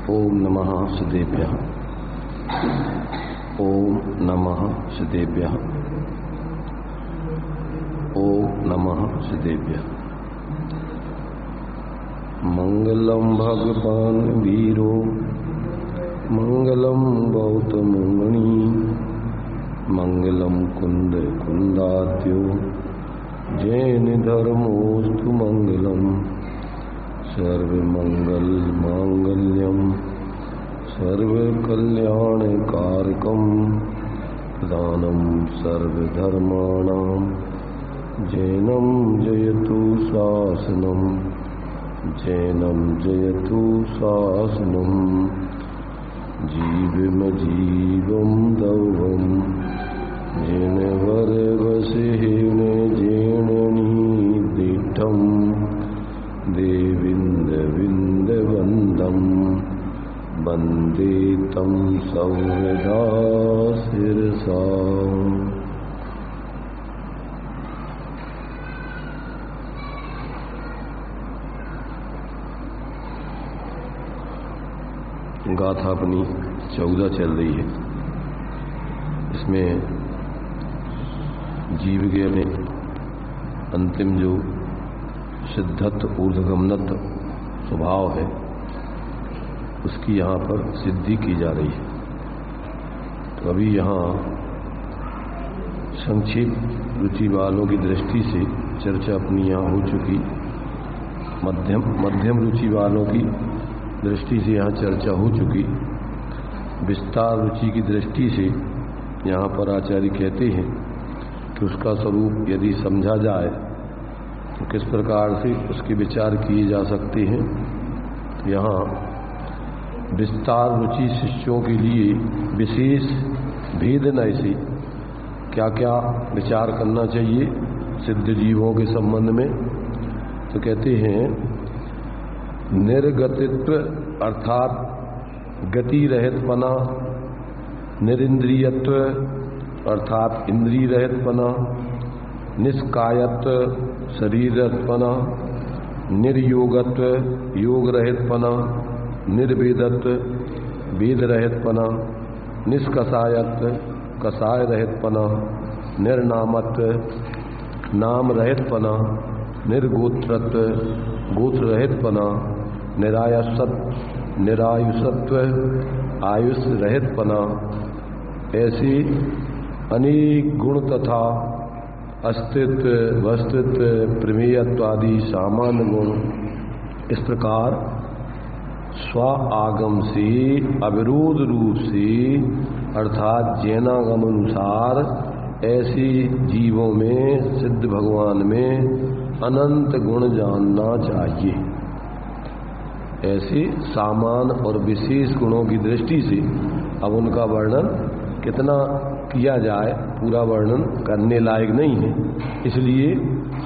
ओम नमः सिद्धेभ्यः। ओम नमः सिद्धेभ्यः। ओम नमः सिद्धेभ्यः। मंगलम भगवान वीरो मंगलम गौतम मुनि मंगलम कुंद कुंदात्यो जैन धर्मोस्तु मंगलम सर्वमंगल मांगल्यम सर्वकल्याणकारकम प्रदानम सर्वधर्माणां जैनम जयतु शासनम जैनम जयतु शासनम जीवमजीवं दौवम जैन वर वसेन जैननी दीठम देविंद विंद वंदम वंदे तम सौदा शिरसा। गाथा अपनी 14 चल रही है। इसमें जीव के में अंतिम जो सिद्धत्व ऊर्ध्वगमनत्व स्वभाव है उसकी यहाँ पर सिद्धि की जा रही है। तो अभी यहाँ संक्षेप रुचि वालों की दृष्टि से चर्चा अपनी यहाँ हो चुकी। मध्यम रुचि वालों की दृष्टि से यहाँ चर्चा हो चुकी। विस्तार रुचि की दृष्टि से यहाँ पर आचार्य कहते हैं कि उसका स्वरूप यदि समझा जाए तो किस प्रकार से उसके विचार किए जा सकते हैं। तो यहाँ विस्तार रुचि शिष्यों के लिए विशेष भेदन से क्या क्या विचार करना चाहिए सिद्ध जीवों के संबंध में। तो कहते हैं निर्गतित्व अर्थात गति रहितपना, निरिंद्रियत्व अर्थात इंद्रिय रहितपना, निष्कायत्व शरीरत्पना, निर्योगत्व योग रहितपना, निर्वेदत्व वेद रहितपना, निष्कषायत्व कषाय रहितपना, निर्नामत्व नाम रहितपना, निर्गोत्रत्व गोत्र रहितपना, निरायुषत्व आयुष रहितपना, ऐसे अनेक गुण तथा अस्तित्व वस्तित्व प्रमेयत्व आदि सामान्य गुण इस प्रकार स्व आगम से अविरोध रूप से अर्थात जैनागम अनुसार ऐसे जीवों में सिद्ध भगवान में अनंत गुण जानना चाहिए। ऐसे सामान्य और विशेष गुणों की दृष्टि से अब उनका वर्णन कितना किया जाए पूरा वर्णन करने लायक नहीं है। इसलिए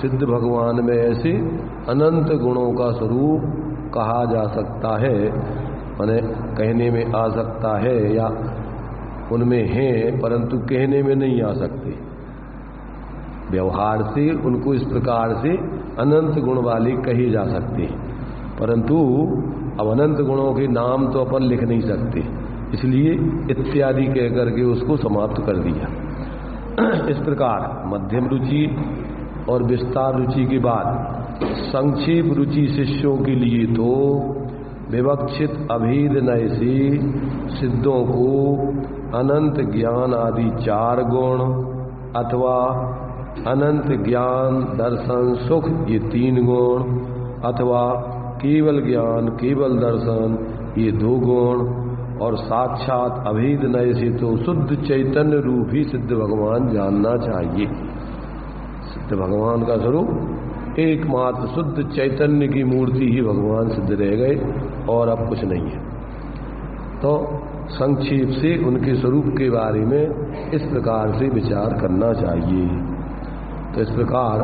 सिद्ध भगवान में ऐसे अनंत गुणों का स्वरूप कहा जा सकता है, माने कहने में आ सकता है या उनमें हैं परंतु कहने में नहीं आ सकते। व्यवहार से उनको इस प्रकार से अनंत गुण वाले कहे जा सकते हैं, परंतु अब अनंत गुणों के नाम तो अपन लिख नहीं सकते, इसलिए इत्यादि कह करके उसको समाप्त कर दिया। इस प्रकार मध्यम रुचि और विस्तार रुचि के बाद संक्षेप रुचि शिष्यों के लिए तो विवक्षित अभेद नय से सिद्धों को अनंत ज्ञान आदि 4 गुण अथवा अनंत ज्ञान दर्शन सुख ये 3 गुण अथवा केवल ज्ञान केवल दर्शन ये 2 गुण और साक्षात अभेद नय से तो शुद्ध चैतन्य रूप ही सिद्ध भगवान जानना चाहिए। सिद्ध भगवान का स्वरूप एकमात्र शुद्ध चैतन्य की मूर्ति ही भगवान सिद्ध रह गए और अब कुछ नहीं है। तो संक्षेप से उनके स्वरूप के बारे में इस प्रकार से विचार करना चाहिए। तो इस प्रकार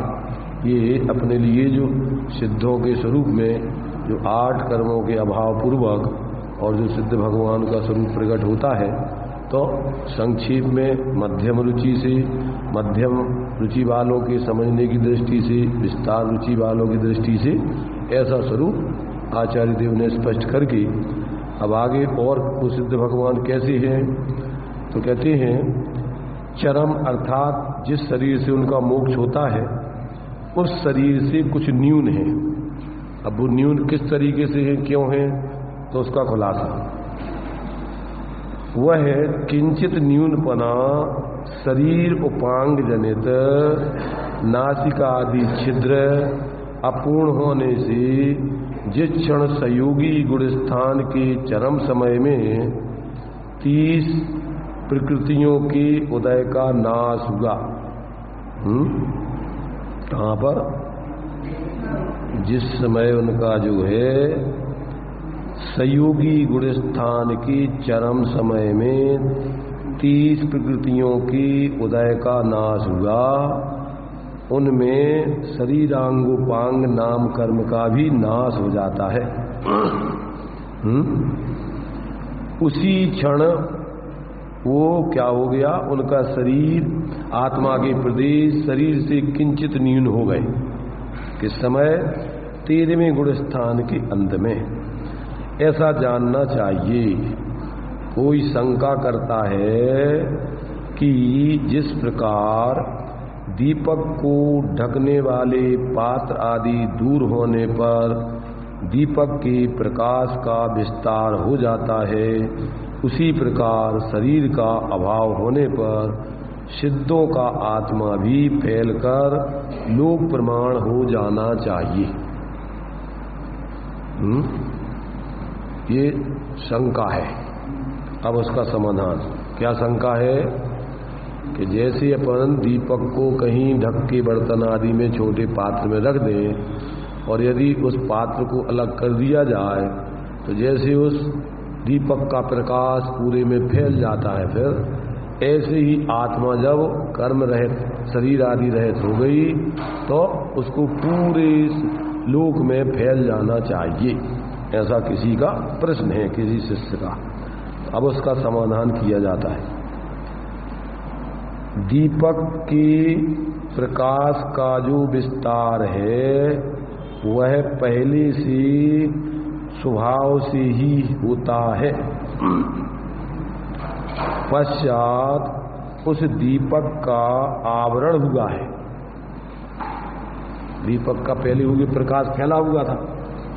ये अपने लिए जो सिद्धों के स्वरूप में जो 8 कर्मों के अभाव पूर्वक और जो सिद्ध भगवान का स्वरूप प्रकट होता है, तो संक्षेप में मध्यम रुचि से मध्यम रुचि वालों के समझने की दृष्टि से विस्तार रुचि वालों की दृष्टि से ऐसा स्वरूप आचार्य देव ने स्पष्ट करके अब आगे और सिद्ध भगवान कैसे हैं, तो कहते हैं चरम अर्थात जिस शरीर से उनका मोक्ष होता है उस शरीर से कुछ न्यून है। अब वो न्यून किस तरीके से है, क्यों है, तो उसका खुलासा वह है किंचित न्यूनपना शरीर उपांग जनित नासिका आदि छिद्र अपूर्ण होने से जिस क्षण सहयोगी गुणस्थान के चरम समय में 30 प्रकृतियों के उदय का नाश हुआ। कहाँ पर, जिस समय उनका जो है संयोगी गुणस्थान की चरम समय में 30 प्रकृतियों की उदय का नाश हुआ, उनमें शरीरांगोपांग नाम कर्म का भी नाश हो जाता है। उसी क्षण वो क्या हो गया, उनका शरीर आत्मा के प्रदेश शरीर से किंचित न्यून हो गए। किस समय, 13वें गुणस्थान के अंत में। ऐसा जानना चाहिए। कोई शंका करता है कि जिस प्रकार दीपक को ढकने वाले पात्र आदि दूर होने पर दीपक के प्रकाश का विस्तार हो जाता है, उसी प्रकार शरीर का अभाव होने पर सिद्धों का आत्मा भी फैलकर लोक प्रमाण हो जाना चाहिए। ये शंका है। अब उसका समाधान क्या शंका है कि जैसे अपन दीपक को कहीं ढक के बर्तन आदि में छोटे पात्र में रख दें और यदि उस पात्र को अलग कर दिया जाए तो जैसे उस दीपक का प्रकाश पूरे में फैल जाता है, फिर ऐसे ही आत्मा जब कर्म रहित शरीर आदि रहित हो गई तो उसको पूरे लोक में फैल जाना चाहिए। ऐसा किसी का प्रश्न है, किसी शिष्य का। अब उसका समाधान किया जाता है। दीपक के प्रकाश का जो विस्तार है वह पहले से स्वभाव से ही होता है। पश्चात उस दीपक का आवरण हुआ है। दीपक का पहले हुए प्रकाश फैला हुआ था,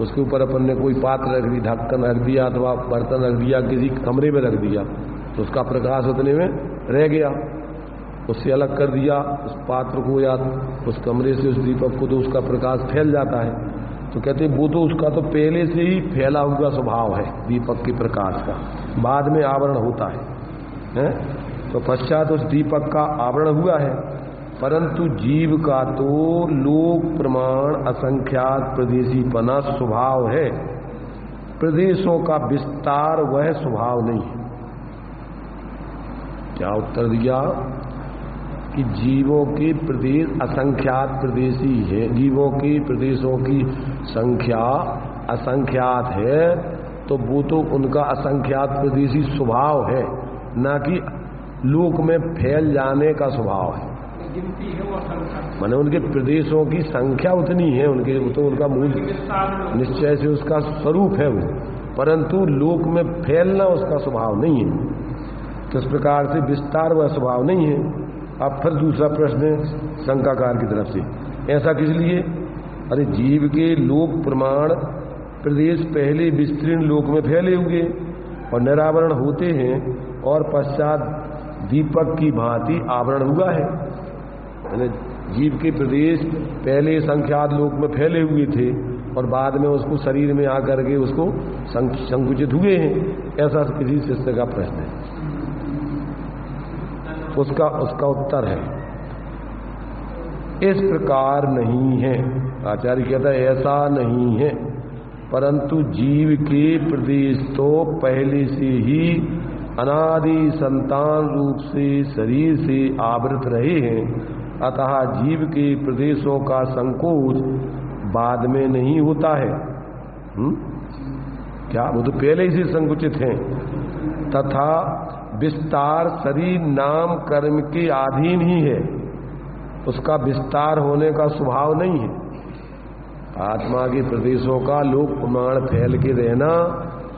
उसके ऊपर अपन ने कोई पात्र रख दी, ढक्कन रख दिया अथवा बर्तन रख दिया, किसी कमरे में रख दिया तो उसका प्रकाश उतने में रह गया। उससे अलग कर दिया उस पात्र को या उस कमरे से उस दीपक को, तो उसका प्रकाश फैल जाता है। तो कहते वो तो उसका तो पहले से ही फैला हुआ स्वभाव है दीपक के प्रकाश का, बाद में आवरण होता है? तो पश्चात उस दीपक का आवरण हुआ है। परंतु जीव का तो लोक प्रमाण असंख्यात प्रदेशीपना स्वभाव है, प्रदेशों का विस्तार वह स्वभाव नहीं है। क्या उत्तर दिया कि जीवों के प्रदेश असंख्यात प्रदेशी है, जीवों के प्रदेशों की संख्या असंख्यात है, तो वो तो उनका असंख्यात प्रदेशी स्वभाव है, ना कि लोक में फैल जाने का स्वभाव है। माने उनके प्रदेशों की संख्या उतनी है, उनके तो उनका मूल निश्चय से उसका स्वरूप है वो, परंतु लोक में फैलना उसका स्वभाव नहीं है। तो इस प्रकार से विस्तार वह स्वभाव नहीं है। अब फिर दूसरा प्रश्न है शंकाकार की तरफ से, ऐसा किस लिए? अरे जीव के लोक प्रमाण प्रदेश पहले विस्तीर्ण लोक में फैले हुए और निरावरण होते हैं और पश्चात दीपक की भांति आवरण हुआ है। जीव के प्रदेश पहले संख्यात लोक में फैले हुए थे और बाद में उसको शरीर में आकर के उसको संकुचित हुए हैं। ऐसा किसी शिष्य का प्रश्न है। उसका उत्तर है इस प्रकार नहीं है। आचार्य कहता है ऐसा नहीं है, परंतु जीव के प्रदेश तो पहले से ही अनादि संतान रूप से शरीर से आवृत रहे हैं, अतः जीव के प्रदेशों का संकोच बाद में नहीं होता है। क्या वो तो पहले ही से संकुचित हैं। तथा विस्तार शरीर नाम कर्म के अधीन ही है, उसका विस्तार होने का स्वभाव नहीं है। आत्मा के प्रदेशों का लोक प्रमाण फैल के रहना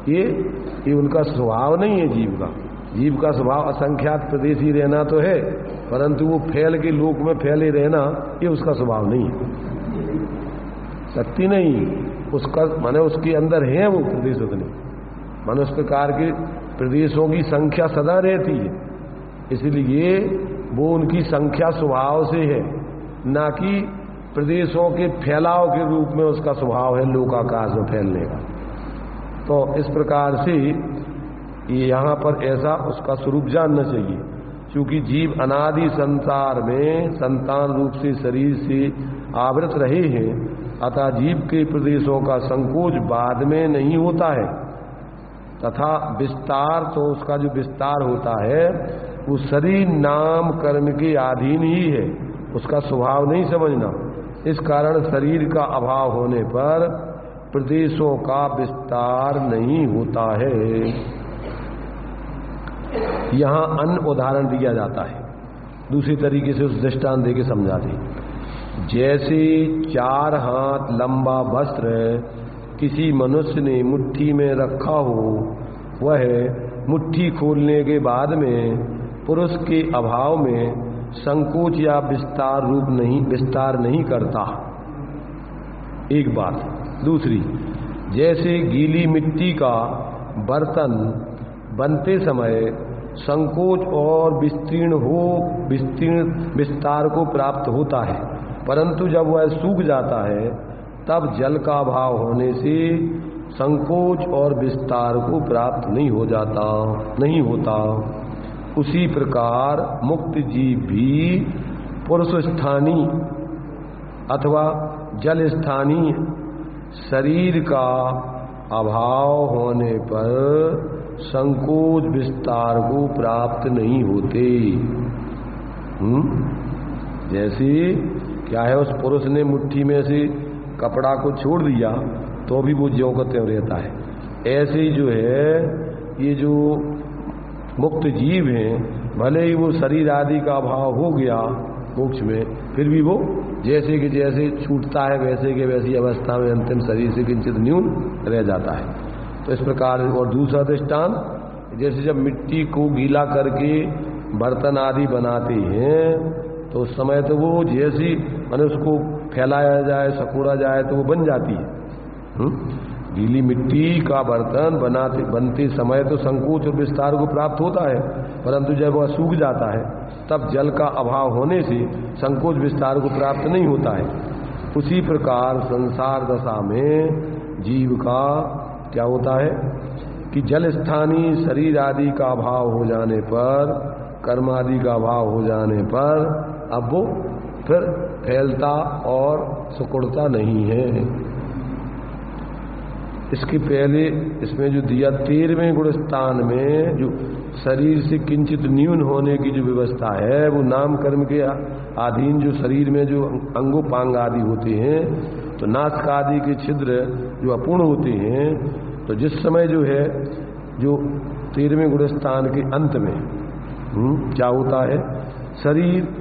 ये उनका स्वभाव नहीं है जीव का। जीव का स्वभाव असंख्यात प्रदेश ही रहना तो है, परंतु वो फैल के लोक में फैले रहना ये उसका स्वभाव नहीं है, शक्ति नहीं उसका, माने उसके अंदर है वो प्रदेश उतने, माने उस प्रकार के प्रदेशों की संख्या सदा रहती है, इसलिए वो उनकी संख्या स्वभाव से है, ना कि प्रदेशों के फैलाव के रूप में उसका स्वभाव है लोकाकाश में फैलने का। तो इस प्रकार से यहाँ पर ऐसा उसका स्वरूप जानना चाहिए। क्योंकि जीव अनादि संसार में संतान रूप से शरीर से आवृत रहे हैं, अतः जीव के प्रदेशों का संकोच बाद में नहीं होता है, तथा विस्तार तो उसका जो विस्तार होता है वो शरीर नाम कर्म के अधीन ही है, उसका स्वभाव नहीं समझना। इस कारण शरीर का अभाव होने पर प्रदेशों का विस्तार नहीं होता है। यहां अन्य उदाहरण दिया जाता है, दूसरी तरीके से उस दृष्टांत देके समझाते। जैसे 4 हाथ लंबा वस्त्र किसी मनुष्य ने मुट्ठी में रखा हो, वह मुट्ठी खोलने के बाद में पुरुष के अभाव में संकोच या विस्तार नहीं करता। एक बात। दूसरी, जैसे गीली मिट्टी का बर्तन बनते समय संकोच और विस्तार को प्राप्त होता है, परंतु जब वह सूख जाता है तब जल का अभाव होने से संकोच और विस्तार को प्राप्त नहीं होता। उसी प्रकार मुक्त जीव भी पुरुष स्थानीय अथवा जल स्थानीय शरीर का अभाव होने पर संकोच विस्तार को प्राप्त नहीं होते। जैसे क्या है, उस पुरुष ने मुट्ठी में से कपड़ा को छोड़ दिया तो भी वो ज्यों का त्यों रहता है, ऐसे ही जो है ये जो मुक्त जीव हैं, भले ही वो शरीर आदि का अभाव हो गया मोक्ष में, फिर भी वो जैसे कि जैसे छूटता है वैसे के वैसी अवस्था में अंतिम शरीर से किंचित न्यून रह जाता है। तो इस प्रकार। और दूसरा दृष्टांत, जैसे जब मिट्टी को गीला करके बर्तन आदि बनाते हैं तो उस समय तो वो जैसी माने उसको फैलाया जाए सकोड़ा जाए तो वो बन जाती है। गीली मिट्टी का बर्तन बनते समय तो संकोच और विस्तार को प्राप्त होता है, परंतु जब वह सूख जाता है तब जल का अभाव होने से संकोच विस्तार को प्राप्त नहीं होता है। उसी प्रकार संसार दशा में जीव का क्या होता है कि जल स्थानीय शरीर आदि का अभाव हो जाने पर, कर्म आदि का अभाव हो जाने पर अब वो फिर फैलता और सिकुड़ता नहीं है। इसके पहले इसमें जो दिया 13वें गुण स्थान में जो शरीर से किंचित न्यून होने की जो व्यवस्था है, वो नाम कर्म के अधीन जो शरीर में जो अंगोपांग आदि होते हैं, तो नासिका आदि के छिद्र जो अपूर्ण होते हैं, तो जिस समय जो है जो 13वें गुण स्थान के अंत में क्या होता है, शरीर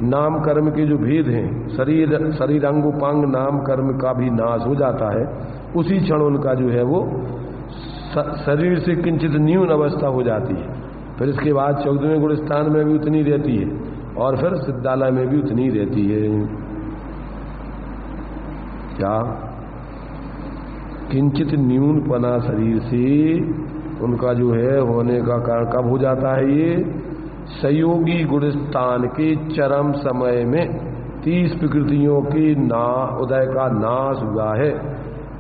नाम कर्म के जो भेद हैं, शरीर अंगोपांग नाम कर्म का भी नाश हो जाता है, उसी क्षण उनका जो है वो शरीर से किंचित न्यून अवस्था हो जाती है। फिर इसके बाद 14वें गुण स्थान में भी उतनी रहती है और फिर सिद्धालय में भी उतनी रहती है। क्या किंचित न्यून पना शरीर से उनका जो है होने का कारण कब हो जाता है? ये संयोगी गुण स्थान के चरम समय में 30 प्रकृतियों के उदय का नाश हुआ है,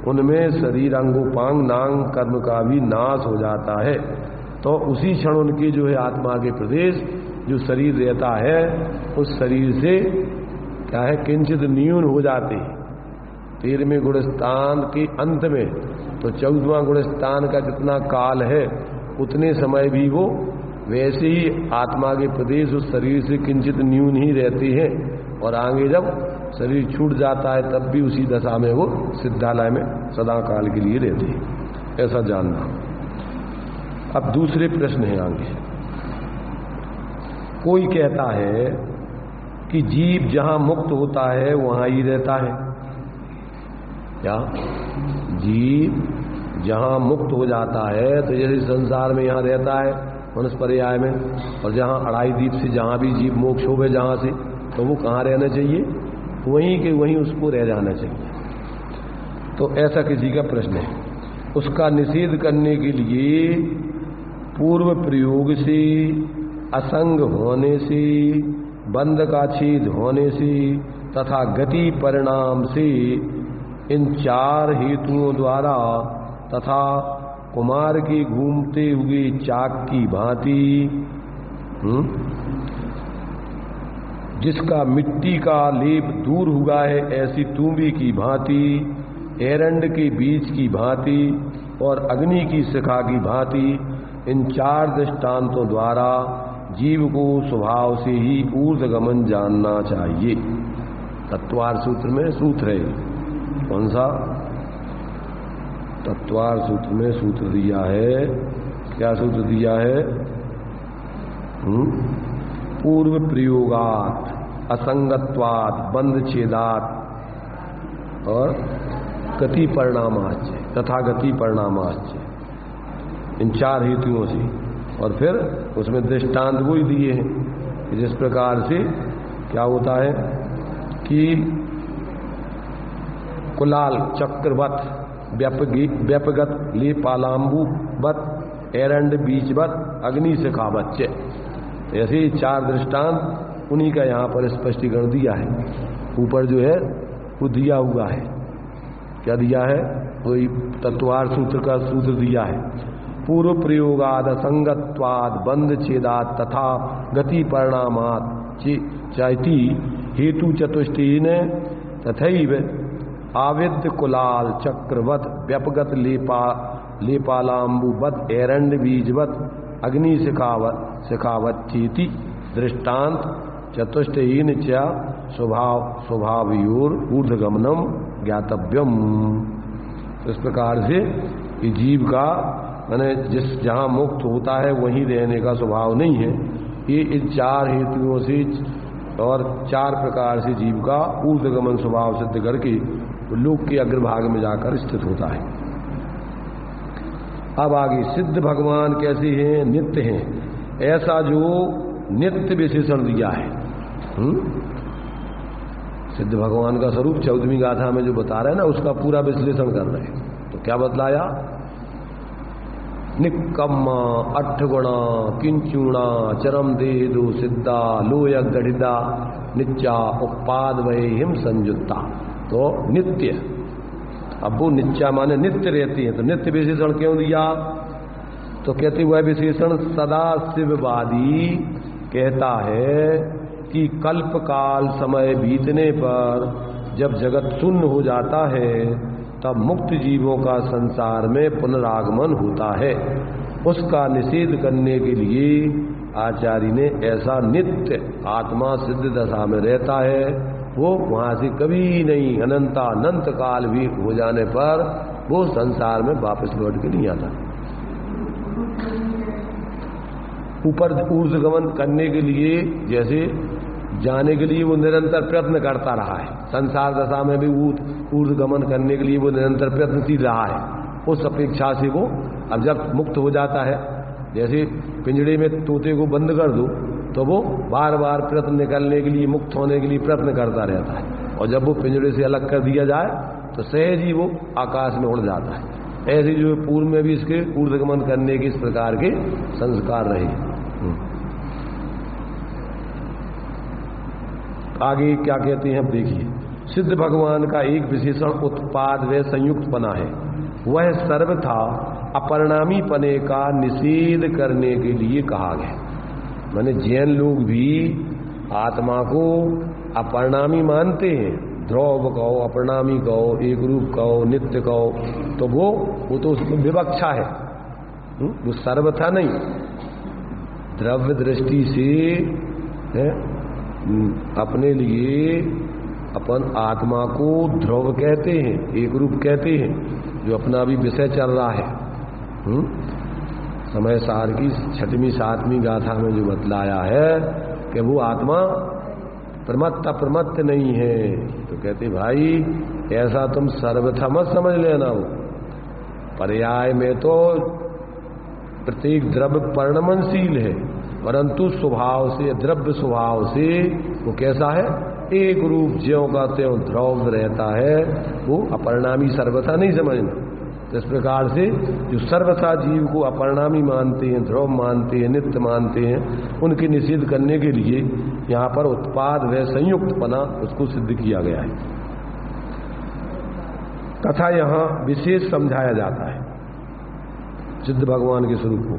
उनमें शरीर अंगोपांग नाम कर्म का भी नाश हो जाता है। तो उसी क्षण उनके जो है आत्मा के प्रदेश जो शरीर रहता है उस शरीर से क्या है किंचित न्यून हो जाते हैं 13वें गुण स्थान के अंत में। तो 14वां गुण स्थान का जितना काल है उतने समय भी वो वैसे ही आत्मा के प्रदेश उस शरीर से किंचित न्यून ही रहते हैं, और आगे जब शरीर छूट जाता है तब भी उसी दशा में वो सिद्धालय में सदा काल के लिए रहते हैं, ऐसा जानना। अब दूसरे प्रश्न है आगे। कोई कहता है कि जीव जहां मुक्त होता है वहां ही रहता है। क्या जीव जहाँ मुक्त हो जाता है, तो जैसे संसार में यहाँ रहता है मनुष्य पर्याय में, और जहाँ अढ़ाई दीप से जहाँ भी जीव मोक्ष हो गए जहाँ से, तो वो कहाँ रहना चाहिए? वहीं के वहीं उसको रह जाना चाहिए। तो ऐसा किसी का प्रश्न है। उसका निषेध करने के लिए पूर्व प्रयोग से, असंग होने से, बंध का छेद होने से तथा गति परिणाम से, इन चार हेतुओं द्वारा तथा कुमार के घूमते हुए चाक की भांति, जिसका मिट्टी का लेप दूर हुआ है ऐसी तूंबी की भांति, एरंड के बीज की भांति और अग्नि की शिखा की भांति, इन चार दृष्टांतों द्वारा जीव को स्वभाव से ही ऊर्ध्वगमन जानना चाहिए। तत्वार सूत्र में सूत्र है, कौन सा? तत्वार सूत्र में सूत्र दिया है, क्या सूत्र दिया है? पूर्व प्रयोगात, असंगत्वात, बंध छेदात और गति परिणामाच्य तथा गति परिणामाच्य, इन चार हेतुओं से। और फिर उसमें दृष्टांत वो ही दिए हैं कि जिस प्रकार से क्या होता है कि कुलाल चक्रवत, व्यपगत लेपालाम्बुवत, एरंड बीजवत, अग्नि शिखावत, ऐसे ही चार दृष्टांत उन्हीं का यहाँ पर स्पष्टीकरण दिया है। ऊपर जो है वो दिया हुआ है, क्या दिया है? वही तत्वार सूत्र का सूत्र दिया है। पूर्व प्रयोगाद, असंगत्वाद, बंध छेदात तथा गति परिणामात चाहती हेतु चतुष्टयीन तथैव आविद्य कुलाल चक्रवत, व्यपगत लेपालाम्बुवत, एरंड बीजवत, अग्नि शिखावत चेति दृष्टांत चतुष्टयीन च स्वभावयोर ऊर्ध्वगमनम ज्ञातव्यम। तो इस प्रकार से कि जीव का मैंने जिस जहाँ मुक्त होता है वहीं रहने का स्वभाव नहीं है। ये इन चार हेतुओं से और चार प्रकार से जीव का ऊर्ध्वगमन स्वभाव सिद्ध करके लोक के अग्रभाग में जाकर स्थित होता है। अब आगे सिद्ध भगवान कैसे हैं? नित्य हैं, ऐसा जो नित्य विशेषण दिया है। सिद्ध भगवान का स्वरूप 14वीं गाथा में जो बता रहे हैं ना, उसका पूरा विश्लेषण कर रहे हैं। तो क्या बतलाया? निक्कम्मा, अठगुणा, किंचूणा, चरम देदो सिद्धा, लोय गढ़िदा, नित्या, उपाद वय हिम संयुक्ता। तो नित्य, अब वो नित्या माने नित्य रहती है, तो नित्य विशेषण क्यों दिया? तो कहते हुए विशेषण सदा शिववादी कहता है कि कल्प काल समय बीतने पर जब जगत शून्य हो जाता है तब मुक्त जीवों का संसार में पुनरागमन होता है। उसका निषेध करने के लिए आचार्य ने ऐसा नित्य आत्मा सिद्ध दशा में रहता है, वो वहां से कभी नहीं, अनंत काल भी हो जाने पर वो संसार में वापस लौट के नहीं आता। ऊपर ऊर्ध्वगमन करने के लिए, जैसे जाने के लिए वो निरंतर प्रयत्न करता रहा है, संसार दशा में भी ऊर्ध्वगमन करने के लिए वो निरंतर प्रयत्नशील रहा है। उस अपेक्षा से वो अब जब मुक्त हो जाता है, जैसे पिंजड़े में तोते को बंद कर दो तो वो बार बार प्रयत्न निकलने के लिए, मुक्त होने के लिए प्रयत्न करता रहता है, और जब वो पिंजड़े से अलग कर दिया जाए तो सहज ही वो आकाश में उड़ जाता है। ऐसे जो पूर्व में भी इसके ऊर्ध्वगमन करने के इस प्रकार के संस्कार रहे। आगे क्या कहते हैं देखिए। सिद्ध भगवान का एक विशेषण उत्पाद व संयुक्त बना है, वह सर्वथा अपरिणामी पने का निषेध करने के लिए कहा गया। माने जैन लोग भी आत्मा को अपरिणामी मानते हैं, ध्रुव कहो, अपरिणामी कहो, एक रूप कहो, नित्य कहो, तो वो तो उसमें विवक्षा है, वो सर्वथा नहीं। द्रव्य दृष्टि से है, अपने लिए अपन आत्मा को ध्रुव कहते हैं, एक रूप कहते हैं, जो अपना भी विषय चल रहा है। समय सार की 6वीं 7वीं गाथा में जो बतलाया है कि वो आत्मा प्रमत्त अप्रमत्त नहीं है, तो कहते भाई ऐसा तुम सर्वथा मत समझ लेना। वो पर्याय में तो प्रत्येक द्रव्य परिणमनशील है, परंतु स्वभाव से, द्रव्य स्वभाव से वो कैसा है, एक रूप ज्यों का त्यों ध्रुव रहता है, वो अपरिणामी सर्वथा नहीं समझना। तो इस प्रकार से जो सर्वथा जीव को अपरिणामी मानते हैं, ध्रुव मानते हैं, नित्य मानते हैं, उनके निषेध करने के लिए यहाँ पर उत्पाद व संयुक्तपना उसको सिद्ध किया गया है तथा यहाँ विशेष समझाया जाता है सिद्ध भगवान के स्वरूप को।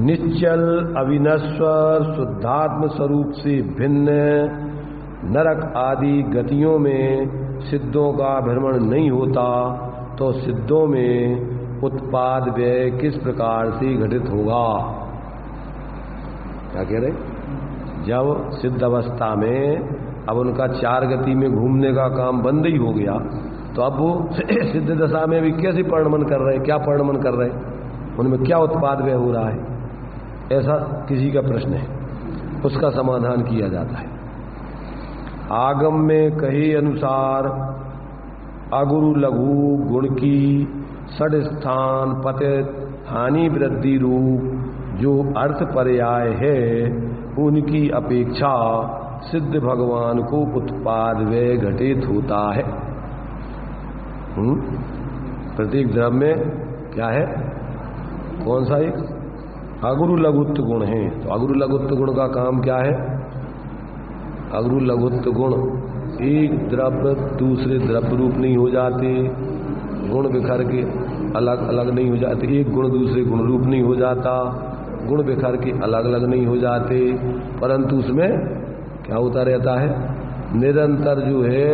निश्चल अविनश्वर शुद्धात्म स्वरूप से भिन्न नरक आदि गतियों में सिद्धों का भ्रमण नहीं होता, तो सिद्धों में उत्पाद व्यय किस प्रकार से घटित होगा? क्या कह रहे? जब सिद्ध अवस्था में अब उनका चार गति में घूमने का काम बंद ही हो गया, तो अब वो सिद्ध दशा में भी कैसे परिणमन कर रहे हैं, क्या परिणमन कर रहे हैं, उनमें क्या उत्पाद व्यय हो रहा है, ऐसा किसी का प्रश्न है, उसका समाधान किया जाता है। आगम में कहे अनुसार अगुरु लघु गुण की षड स्थान पतित हानि वृद्धि रूप जो अर्थ पर्याय है, उनकी अपेक्षा सिद्ध भगवान को उत्पाद व्यय घटित होता है। प्रत्येक द्रव्य में क्या है, कौन सा एक अगुरु लघुत्व गुण है। तो अगुरु लघुत्व गुण का काम क्या है? अगुरु लघुत्व गुण एक द्रव्य दूसरे द्रव्य रूप नहीं हो जाते, गुण बिखर के अलग अलग नहीं हो जाते, एक गुण दूसरे गुण रूप नहीं हो जाता, गुण बिखर के अलग अलग नहीं हो जाते, परंतु उसमें क्या होता रहता है, निरंतर जो है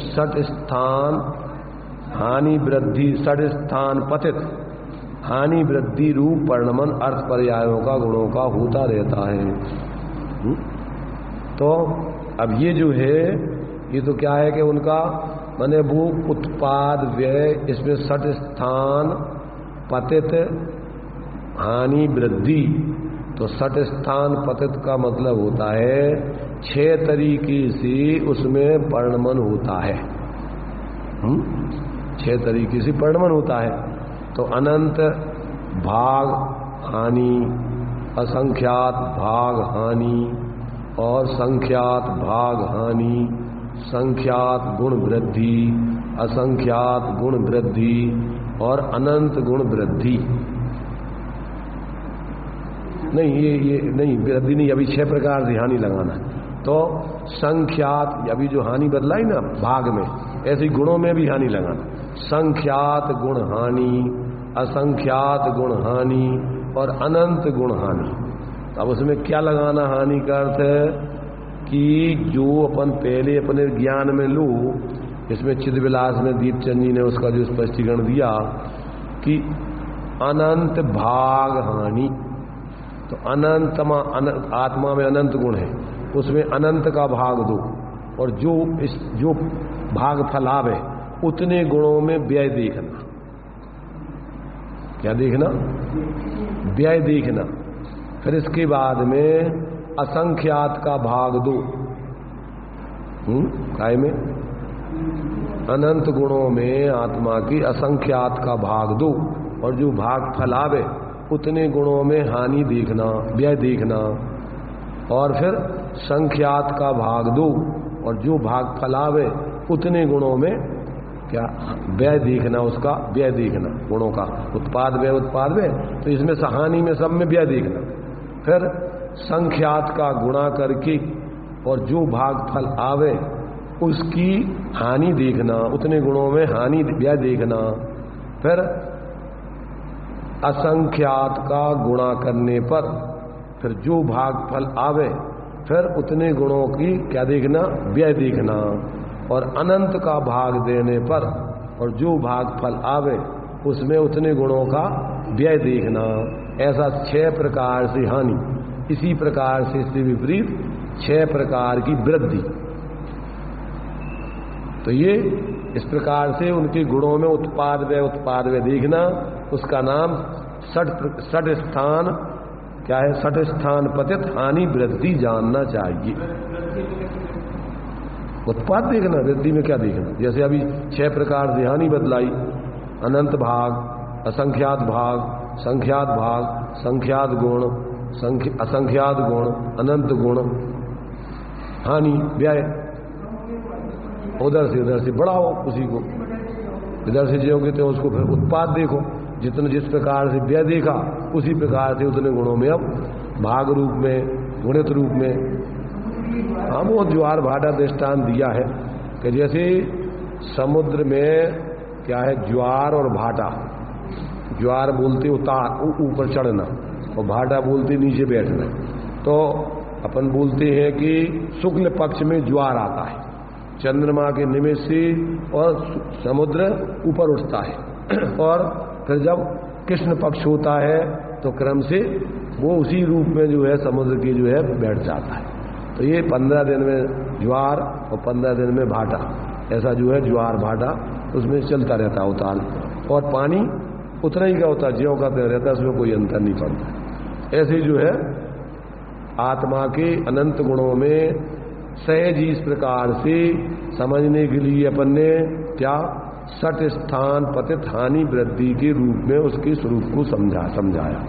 षट स्थान हानि वृद्धि, षट स्थान पतित हानि वृद्धि रूप परिणमन अर्थ पर्यायों का गुणों का होता रहता है। तो अब ये जो है, ये तो क्या है कि उनका माने वो उत्पाद व्यय, इसमें षट स्थान पतित हानि वृद्धि, तो षट स्थान पतित का मतलब होता है 6 तरीके से उसमें परिणमन होता है। 6 तरीके से परिणमन होता है। तो अनंत भाग हानि, असंख्यात भाग हानि और संख्यात भाग हानि, संख्यात गुण वृद्धि, असंख्यात गुण वृद्धि और अनंत गुण वृद्धि। नहीं, ये नहीं, वृद्धि नहीं, अभी 6 प्रकार से हानि लगाना। तो संख्यात, अभी जो हानि बदलाई ना भाग में, ऐसी गुणों में भी हानि लगाना। संख्यात गुण हानि, असंख्यात गुण हानि और अनंत गुण हानि। अब उसमें क्या लगाना? हानि का अर्थ है कि जो अपन पहले अपने ज्ञान में लो, इसमें चिदविलास में दीपचंद जी ने उसका जो स्पष्टीकरण दिया कि अनंत भाग हानि, तो अनंत आत्मा में अनंत गुण है, उसमें अनंत का भाग दो, और जो भाग फलाव है उतने गुणों में व्यय देखना। क्या देखना? व्यय देखना। फिर इसके बाद में असंख्यात का भाग दो, काय में अनंत गुणों में आत्मा की असंख्यात का भाग दो, और जो भाग फलावे उतने गुणों में हानि देखना, व्यय देखना। और फिर संख्यात का भाग दो, और जो भाग फलावे उतने गुणों में क्या व्यय देखना, उसका व्यय देखना, गुणों का उत्पाद व्यय, तो इसमें हानि में सब में व्यय देखना। फिर संख्यात का गुणा करके और जो भाग फल आवे उसकी हानि देखना, उतने गुणों में हानि व्यय देखना। फिर असंख्यात का गुणा करने पर फिर जो भाग फल आवे फिर उतने गुणों की क्या देखना? व्यय देखना। और अनंत का भाग देने पर और जो भाग फल आवे उसमें उतने गुणों का व्यय देखना। ऐसा 6 प्रकार से हानि, इसी प्रकार से इससे विपरीत 6 प्रकार की वृद्धि। तो ये इस प्रकार से उनके गुणों में उत्पाद व्यय देखना, उसका नाम षट स्थान क्या है? षट स्थान पतित हानि वृद्धि जानना चाहिए। उत्पाद देखना, वृद्धि में क्या देखना? जैसे अभी 6 प्रकार से हानि बदलाई, अनंत भाग, असंख्यात भाग, संख्यात भाग, संख्यात गुण, असंख्यात गुण, अनंत गुण, हानि, व्यय। उधर से बढ़ाओ उसी को, इधर से ज्यों कहते हैं उसको, फिर उत्पाद देखो, जितने जिस प्रकार से व्यय देखा उसी प्रकार से उतने गुणों में अब भाग रूप में, गुणित रूप में। हाँ, वो ज्वार भाटा दृष्टांत दिया है कि जैसे समुद्र में क्या है, ज्वार और भाटा। ज्वार बोलते उतार, ऊपर चढ़ना, और भाटा बोलते नीचे बैठना। तो अपन बोलते हैं कि शुक्ल पक्ष में ज्वार आता है, चंद्रमा के निमित्त से, और समुद्र ऊपर उठता है, और फिर जब कृष्ण पक्ष होता है तो क्रम से वो उसी रूप में जो है समुद्र की जो है बैठ जाता है। तो ये 15 दिन में ज्वार और 15 दिन में भाटा, ऐसा जो है ज्वार भाटा उसमें चलता रहता है उतार, और पानी उतना ही का होता है, ज्यों का त्यों रहता है, उसमें कोई अंतर नहीं पड़ता। ऐसे जो है आत्मा के अनंत गुणों में सहज इस प्रकार से समझने के लिए अपन ने क्या सट स्थान पतित हानि वृद्धि के रूप में उसके स्वरूप को समझाया।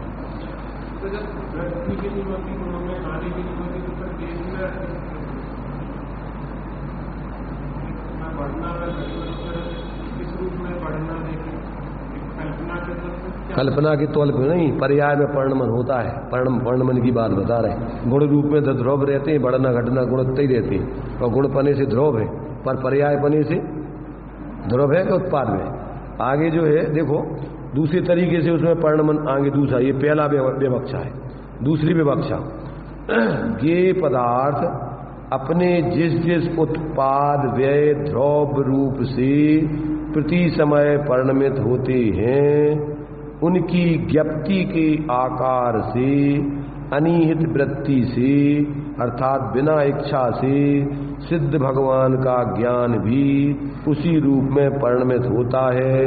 कल्पना के तौल पर नहीं, पर्याय में पर्णमन होता है। पर्णमन की बात बता रहे। गुण रूप में तो ध्रुव रहते हैं, बढ़ना घटना गुणत्व ही रहते हैं, और गुण पने से ध्रुव है, पर पर्याय पने से ध्रुव है कि उत्पाद में। आगे जो है देखो दूसरी तरीके से उसमें पर्णमन आगे दूसरा, ये पहला विवक्षा है। दूसरी विवक्षा, ये पदार्थ अपने जिस जिस उत्पाद व्यय ध्रुव रूप से प्रति समय परिणमित होते हैं, उनकी ज्ञप्ति के आकार से, अनिहित वृत्ति से, अर्थात बिना इच्छा से सिद्ध भगवान का ज्ञान भी उसी रूप में परिणमित होता है।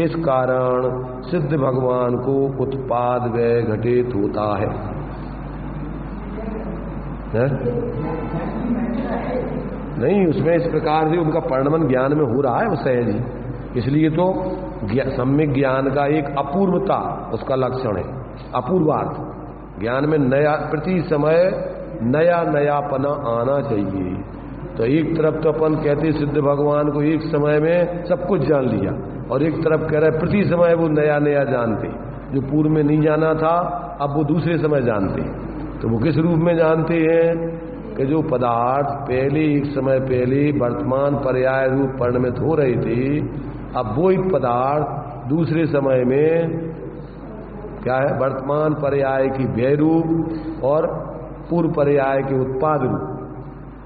इस कारण सिद्ध भगवान को उत्पाद व्यय घटित होता है। नहीं, उसमें इस प्रकार से उनका परिणमन ज्ञान में हो रहा है वो सहज ही, इसलिए तो सम्यक ज्ञान का एक अपूर्वता उसका लक्षण है। अपूर्वार्थ ज्ञान में नया, प्रति समय नया नयापना आना चाहिए। तो एक तरफ तो अपन कहते सिद्ध भगवान को एक समय में सब कुछ जान लिया, और एक तरफ कह रहे प्रति समय वो नया नया जानते, जो पूर्व में नहीं जाना था अब वो दूसरे समय जानते। तो वो किस रूप में जानते हैं कि जो पदार्थ पहले एक समय पहले वर्तमान पर्याय रूप परिणमित हो रहे थे, अब वो एक पदार्थ दूसरे समय में क्या है, वर्तमान पर्याय की व्यय रूप और पूर्व पर्याय के उत्पाद रूप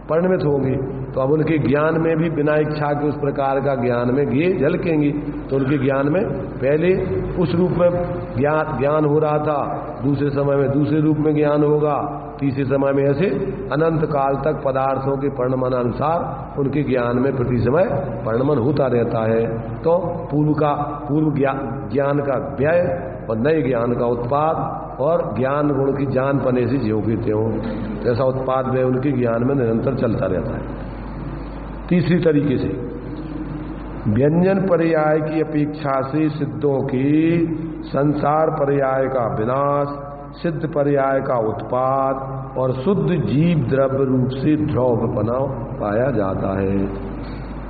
परिणमित होंगे। तो अब उनके ज्ञान में भी बिना इच्छा के उस प्रकार का ज्ञान में ये झलकेंगी। तो उनके ज्ञान में पहले उस रूप में ज्ञान हो रहा था, दूसरे समय में दूसरे रूप में ज्ञान होगा, तीसरे समय में ऐसे अनंत काल तक पदार्थों के परिणमनानुसार उनके ज्ञान में प्रति समय परिणमन होता रहता है। तो पूर्व ज्ञान का व्यय और नए ज्ञान का उत्पाद, और ज्ञान गुण की जान पने से ज्यों की त्यों, ऐसा उत्पाद व्यय उनके ज्ञान में निरंतर चलता रहता है। तीसरी तरीके से व्यंजन पर्याय की अपेक्षा से सिद्धों की संसार पर्याय का विनाश, सिद्ध पर्याय का उत्पाद और शुद्ध जीव द्रव्य रूप से ध्रुवपना पाया जाता है।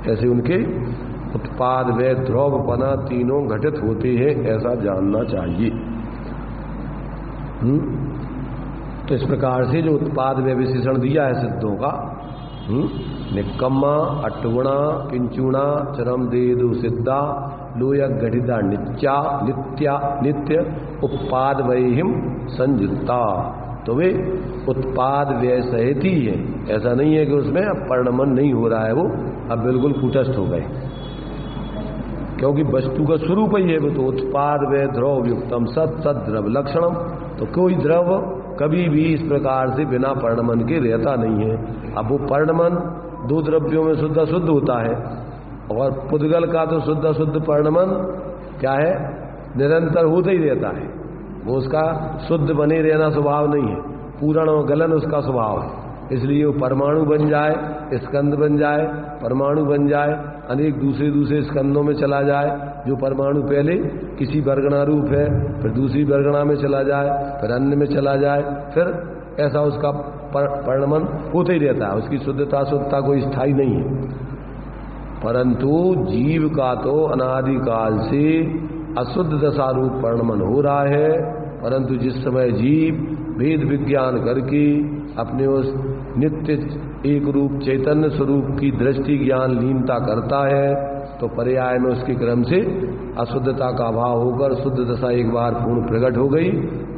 ऐसे उनके उत्पाद व ध्रुवपना तीनों घटित होते हैं, ऐसा जानना चाहिए। तो इस प्रकार से जो उत्पाद व विशेषण दिया है सिद्धों का, निकम्मा, अट्टगुणा, किंचुणा, चरम देदु सिद्धा, लोय गढ़िदा नित्य उत्पाद वयहिम संयुक्ता। तो वे उत्पाद व्यय सहित ही है, ऐसा नहीं है कि उसमें अब परिणमन नहीं हो रहा है, वो अब बिल्कुल कूटस्थ हो गए, क्योंकि वस्तु का स्वरूप ही है वो। तो उत्पाद व्यय ध्रुव युक्तम सत द्रव लक्षणम। तो कोई द्रव कभी भी इस प्रकार से बिना परिणमन के रहता नहीं है। अब वो परिणमन दो द्रव्यों में शुद्ध होता है, और पुद्गल का तो शुद्ध परिणमन क्या है, निरंतर होता ही रहता है। वो उसका शुद्ध बने रहना स्वभाव नहीं है, पूर्ण और गलन उसका स्वभाव है। इसलिए वो परमाणु बन जाए, स्कंद बन जाए, परमाणु बन जाए, अनेक दूसरे स्कंदों में चला जाए, जो परमाणु पहले किसी वर्गणा रूप है, फिर दूसरी वर्गणा में चला जाए, फिर अन्य में चला जाए, फिर ऐसा उसका परिणमन होता ही रहता है। उसकी शुद्धता शुद्धता कोई स्थायी नहीं है। परंतु जीव का तो अनादिकाल से अशुद्ध दशा रूप परिणमन हो रहा है। परंतु जिस समय जीव वेद विज्ञान करके अपने उस नित्य एक रूप चैतन्य स्वरूप की दृष्टि ज्ञान लीनता करता है, तो पर्याय में उसके क्रम से अशुद्धता का अभाव होकर शुद्ध दशा एक बार पूर्ण प्रकट हो गई,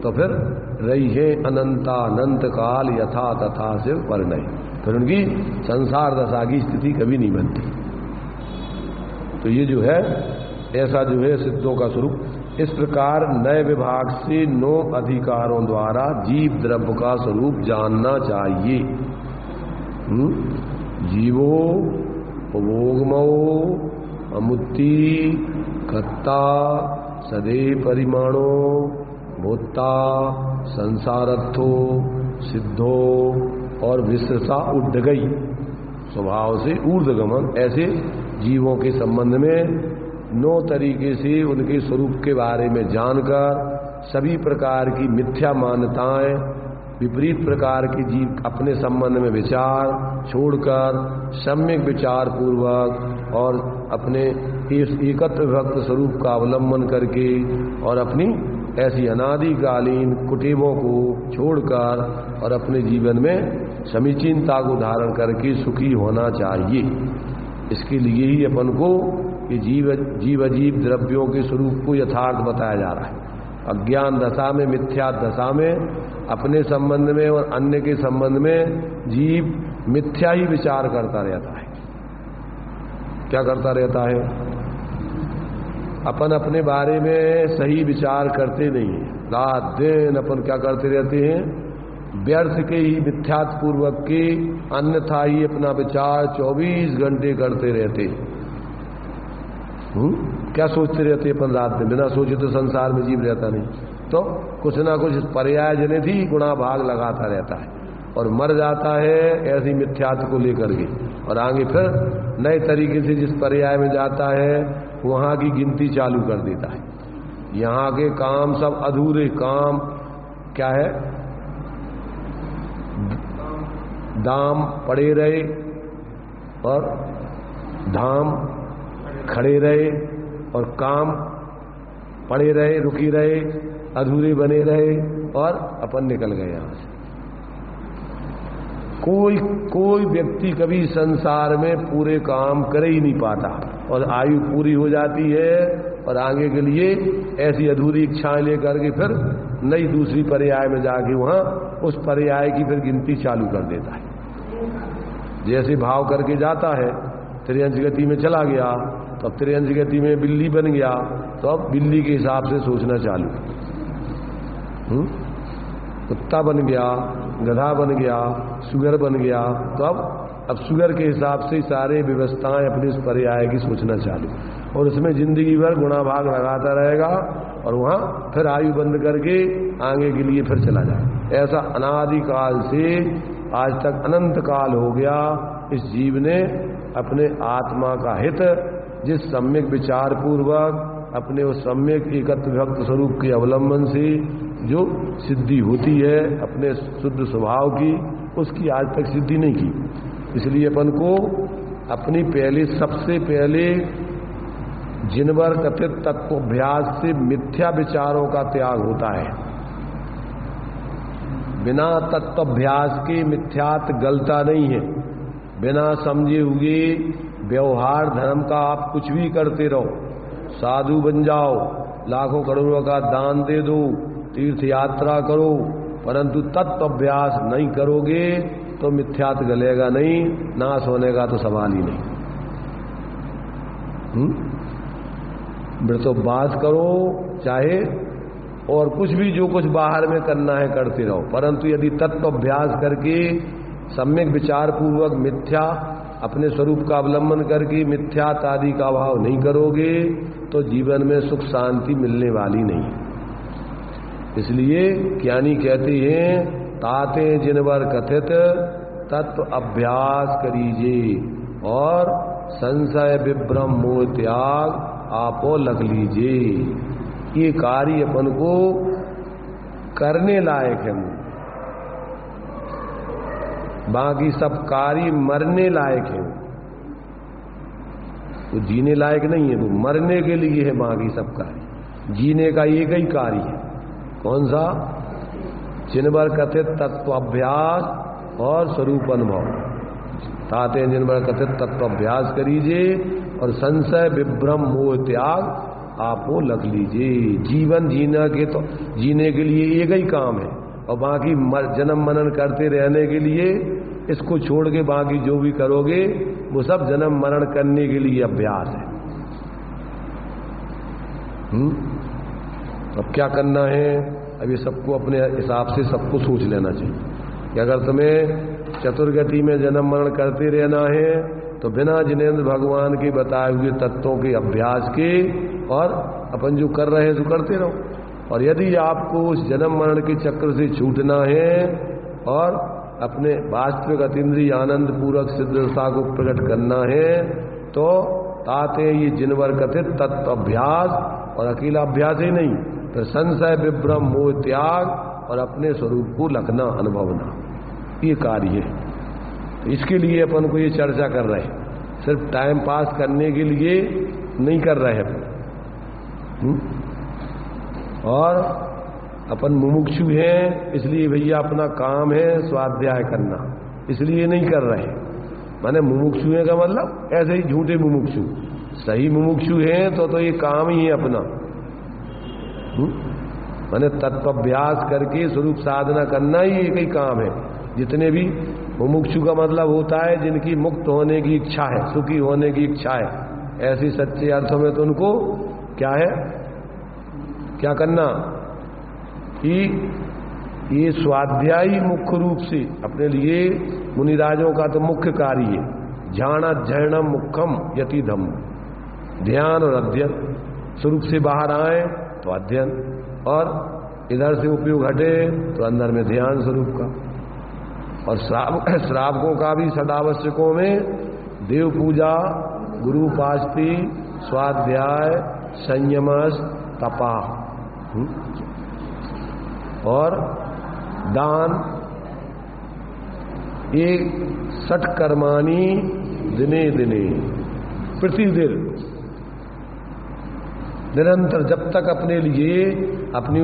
तो फिर रही है अनंता अनंत काल यथा तथा से परिणय, फिर उनकी संसार दशा की स्थिति कभी नहीं बनती। तो ये जो है ऐसा जो है सिद्धों का स्वरूप। इस प्रकार नए विभाग से 9 अधिकारों द्वारा जीव द्रव्य का स्वरूप जानना चाहिए। जीवो उपभोगमो अमुत्ति कर्ता सदे परिमाणो भूता संसारत्थो सिद्धो और विश्रसा उड गई स्वभाव से ऊर्ध्वगमन, ऐसे जीवों के संबंध में 9 तरीके से उनके स्वरूप के बारे में जानकर सभी प्रकार की मिथ्या मान्यताएं, विपरीत प्रकार के जीव अपने संबंध में विचार छोड़कर सम्यक विचार पूर्वक और अपने इस एकत्र भक्त स्वरूप का अवलंबन करके और अपनी ऐसी अनादिकालीन कुटीबों को छोड़कर और अपने जीवन में समीचीनता को धारण करके सुखी होना चाहिए। इसके लिए ही अपन को ये जीव अजीव द्रव्यों के स्वरूप को यथार्थ बताया जा रहा है। अज्ञान दशा में, मिथ्या दशा में अपने संबंध में और अन्य के संबंध में जीव मिथ्या ही विचार करता रहता है। क्या करता रहता है? अपन अपने बारे में सही विचार करते नहीं है। रात दिन अपन क्या करते रहते हैं? व्यर्थ के ही मिथ्यात्पूर्वक के अन्यथा ही अपना विचार 24 घंटे करते रहते। क्या सोचते रहते अपन रात में? बिना सोचे तो संसार में जीव रहता नहीं, तो कुछ ना कुछ पर्याय जनित ही गुणा भाग लगाता रहता है और मर जाता है ऐसी मिथ्यात्व को लेकर के, और आगे फिर नए तरीके से जिस पर्याय में जाता है वहां की गिनती चालू कर देता है। यहाँ के काम सब अधूरे काम, क्या है? दाम पड़े रहे और धाम खड़े रहे और काम पड़े रहे, रुकी रहे, अधूरे बने रहे और अपन निकल गए यहां से। कोई व्यक्ति कभी संसार में पूरे काम कर ही नहीं पाता और आयु पूरी हो जाती है और आगे के लिए ऐसी अधूरी इच्छाएं लेकर के फिर नई दूसरी पर्याय में जाके वहां उस पर्याय की फिर गिनती चालू कर देता है। जैसे भाव करके जाता है, त्रियंश गति में चला गया तो अब त्रियंश गति में बिल्ली बन गया तो अब बिल्ली के हिसाब से सोचना चालू, कुत्ता बन गया, गधा बन गया, सुगर बन गया, तो अब सुगर के हिसाब से सारे व्यवस्थाएं अपने उस पर्याय की सोचना चालू, और उसमें जिंदगी भर गुणा भाग लगाता रहेगा और वहां फिर आयु बंद करके आगे के लिए फिर चला जाए। ऐसा अनादिकाल से आज तक अनंत काल हो गया। इस जीव ने अपने आत्मा का हित जिस सम्यक विचार पूर्वक अपने उस सम्यक एकत्र भक्त स्वरूप के अवलंबन से जो सिद्धि होती है अपने शुद्ध स्वभाव की, उसकी आज तक सिद्धि नहीं की। इसलिए अपन को अपनी सबसे पहले जिनवर कथित तत्वभ्यास से मिथ्या विचारों का त्याग होता है। बिना तत्वभ्यास के मिथ्यात्व गलता नहीं है। बिना समझे हुए व्यवहार धर्म का आप कुछ भी करते रहो, साधु बन जाओ, लाखों करोड़ों का दान दे दो, तीर्थ यात्रा करो, परंतु तत्व अभ्यास नहीं करोगे तो मिथ्यात्व गलेगा नहीं, नाश होने का तो सवाल ही नहीं। तो बात करो चाहे और कुछ भी जो कुछ बाहर में करना है करते रहो, परंतु यदि तत्व अभ्यास करके सम्यक विचार पूर्वक मिथ्या अपने स्वरूप का अवलंबन करके मिथ्यात्व आदि का भाव नहीं करोगे तो जीवन में सुख शांति मिलने वाली नहीं। इसलिए ज्ञानी कहते हैं ताते जिनवर कथित तत्व अभ्यास करीजे और संशय विभ्रम मोह त्याग आपो लख लीजिए। ये कार्य अपन को करने लायक है, बाकी सब कार्य मरने लायक है। वो जीने लायक नहीं है, वो मरने के लिए है बाकी सब कार्य। जीने का एक ही कार्य है, कौन सा? जिनवर कथित तत्वाभ्यास और स्वरूप अनुभव। ताते जिनवर कथित तत्वाभ्यास करीजिए और संशय विभ्रम मोह त्याग आपो लग लीजिए। जीवन जीने के लिए एक ही काम है, और बाकी जन्म मनन करते रहने के लिए इसको छोड़ के बाकी जो भी करोगे वो सब जन्म मरण करने के लिए अभ्यास है। अब क्या करना है? अब ये सबको अपने हिसाब से सबको सोच लेना चाहिए कि अगर तुम्हें चतुर्गति में जन्म मरण करते रहना है तो बिना जिनेंद्र भगवान के बताए हुए तत्वों के अभ्यास के और अपन जो कर रहे हैं तो करते रहो। और यदि आपको उस जन्म मरण के चक्र से छूटना है और अपने वास्तविक अतीन्द्रिय आनंद पूर्वक सिद्धता को प्रकट करना है तो ताते ये जिनवर कथित तत्व अभ्यास, और अकेला अभ्यास ही नहीं, तो संशय विभ्रम मोह त्याग और अपने स्वरूप को लखना अनुभवना, ये कार्य है। तो इसके लिए अपन को ये चर्चा कर रहे हैं, सिर्फ टाइम पास करने के लिए नहीं कर रहे हैं। और अपन मुमुक्षु हैं, इसलिए भैया अपना काम है स्वाध्याय करना, इसलिए नहीं कर रहे। माने मुमुक्षु है का मतलब ऐसे ही झूठे मुमुक्षु। सही मुमुक्षु हैं तो ये काम ही है अपना। माने तत्वाभ्यास करके स्वरूप साधना करना ही एक ही काम है। जितने भी मुमुक्षु का मतलब होता है जिनकी मुक्त होने की इच्छा है, सुखी होने की इच्छा है, ऐसे सच्चे अर्थों में तो उनको क्या है, क्या करना कि ये स्वाध्यायी मुख्य रूप से अपने लिए मुनिराजों का तो मुख्य कार्य है। ध्यानम मुख्यम यतिधम, ध्यान और अध्ययन। स्वरूप से बाहर आए तो अध्ययन, और इधर से उपयोग हटे तो अंदर में ध्यान स्वरूप का। और श्रावकों का भी सदावश्यकों में देव पूजा, गुरु उपासती, स्वाध्याय, संयमस, तपा और दान, ये सठ कर्माणी दिने दिने प्रतिदिन निरंतर, जब तक अपने लिए अपनी